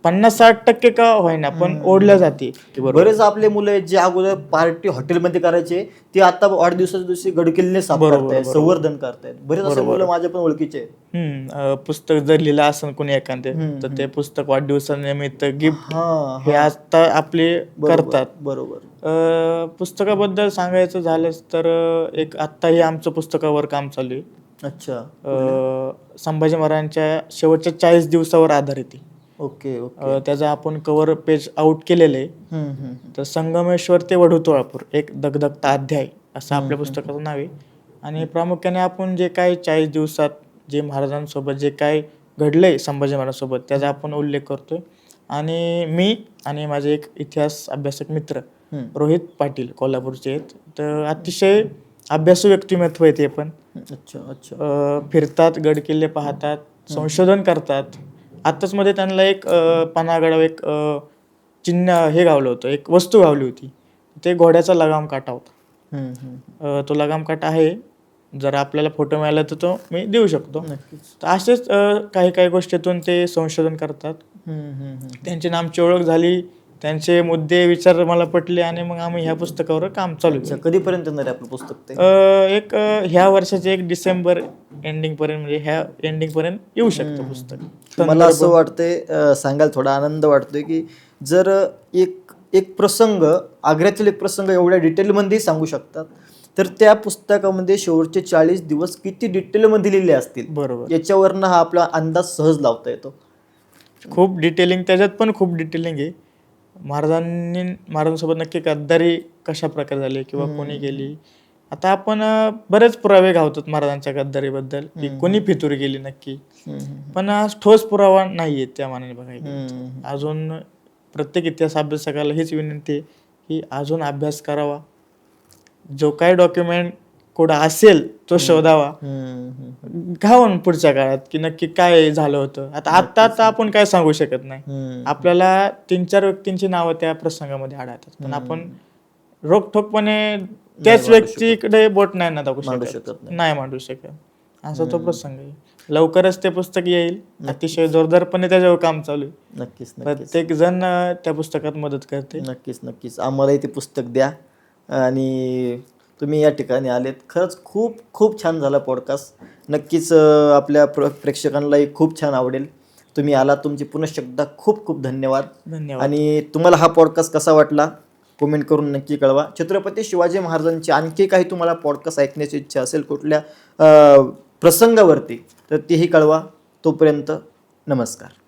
50-60% का होईना पण ओढल्या जाते. बरेच आपले मुलं आहेत जे अगोदर पार्टी हॉटेलमध्ये करायचे, ते आता वाढदिवसाच्या दिवशी गडकिल्ले सापडतायत, संवर्धन करतायत. बरेच असे मुलं माझ्या पण ओळखीचे आहेत. पुस्तक जर लिहिलं असेल कोणी एखादे तर ते पुस्तक वाढदिवसानिमित्त गिफ्ट हे आता आपले करतात. बरोबर. पुस्तकाबद्दल सांगायचं झालंच तर एक आत्ताही आमचं पुस्तकावर काम चालू आहे. अच्छा. संभाजी महाराजांच्या शेवटच्या 40 दिवसावर आधारित आहे. ओके. त्याचं आपण कव्हर पेज आउट केलेलं आहे. तर संगमेश्वर ते वढूतोळापूर एक दगदगता अध्याय असं आपल्या पुस्तकाचं नाव आहे. आणि प्रामुख्याने आपण जे काही 40 दिवसात जे महाराजांसोबत जे काय घडलंय संभाजी महाराजांसोबत त्याचा आपण उल्लेख करतोय. आणि मी आणि माझे एक इतिहास अभ्यासक मित्र रोहित पाटील कोल्हापूरचे आहेत. तर अतिशय अभ्यासू व्यक्तिमत्व आहे ते पण. अच्छा अच्छा. फिरतात, गड किल्ले पाहतात, संशोधन करतात. आत्ताच मध्ये त्यांना एक पन्हाळगडावर एक चिन्ह हे गावलं होतं, एक वस्तू गावली होती. ते घोड्याचा लगाम काटा होता. तो लगाम काटा आहे, जर आपल्याला फोटो मिळाला तर तो मी देऊ शकतो. नक्कीच. तर असेच काही काही गोष्टीतून ते संशोधन करतात. त्यांची नामची ओळख झाली, त्यांचे मुद्दे विचार मला पटले आणि मग आम्ही ह्या पुस्तकावर काम चालू अच्छा, केलं. कधीपर्यंत येणार आहे आपलं पुस्तक ते? एक ह्या वर्षाचे एक डिसेंबर एंडिंग पर्यंत, म्हणजे ह्या एंडिंग पर्यंत येऊ शकतं पुस्तक. मला असं वाटतंय, सांगायला थोडा आनंद वाटतोय की जर एक एक प्रसंग, आग्र्यातील एक प्रसंग एवढ्या डिटेलमध्ये सांगू शकतात, तर त्या पुस्तकामध्ये शेवटचे 40 दिवस किती डिटेलमध्ये लिहिले असतील, बरोबर, याच्यावरनं हा आपला अंदाज सहज लावता येतो. खूप डिटेलिंग, त्याच्यात पण खूप डिटेलिंग आहे. महाराजांसोबत नक्की गद्दारी कशा प्रकारे झाली किंवा कोणी केली. आता आपण बरेच पुरावे गावतात महाराजांच्या गद्दारीबद्दल, की कोणी फितुरी केली नक्की, पण ठोस पुरावा नाहीये त्या मानाने बघायला. अजून प्रत्येक इतिहास अभ्यासकाला हीच विनंती आहे की अजून अभ्यास करावा, जो काय डॉक्युमेंट कुठं असेल तो शोधावा, घावन पुढच्या काळात की नक्की काय झालं होतं. आता आपण काय सांगू शकत नाही. आपल्याला 3-4 व्यक्तींची नावं त्या प्रसंगामध्ये आढळतात, पण आपण रोखठोकपणे त्याच व्यक्तीकडे बोट नाही ना दाखवू शकत, नाही मांडू शकत. असा तो प्रसंग आहे. लवकरच ते पुस्तक येईल, अतिशय जोरदारपणे त्याच्यावर काम चालू आहे. नक्कीच. प्रत्येक जण त्या पुस्तकात मदत करते. नक्कीच आम्हालाही ते पुस्तक द्या. आणि तुम्ही या ठिकाणी आलेत, खरंच खूप खूप छान झाला पॉडकास्ट. नक्कीच आपल्या प्रेक्षकांनाही खूप छान आवडेल. तुम्ही आला, तुमची पुनश्च एकदा खूप खूप धन्यवाद. आणि तुम्हाला हा पॉडकास्ट कसा वाटला कमेंट करून नक्की कळवा. छत्रपती शिवाजी महाराजांची आणखी काही तुम्हाला पॉडकास्ट ऐकण्याची इच्छा असेल कुठल्या प्रसंगावरती, तर तेही कळवा. तोपर्यंत नमस्कार.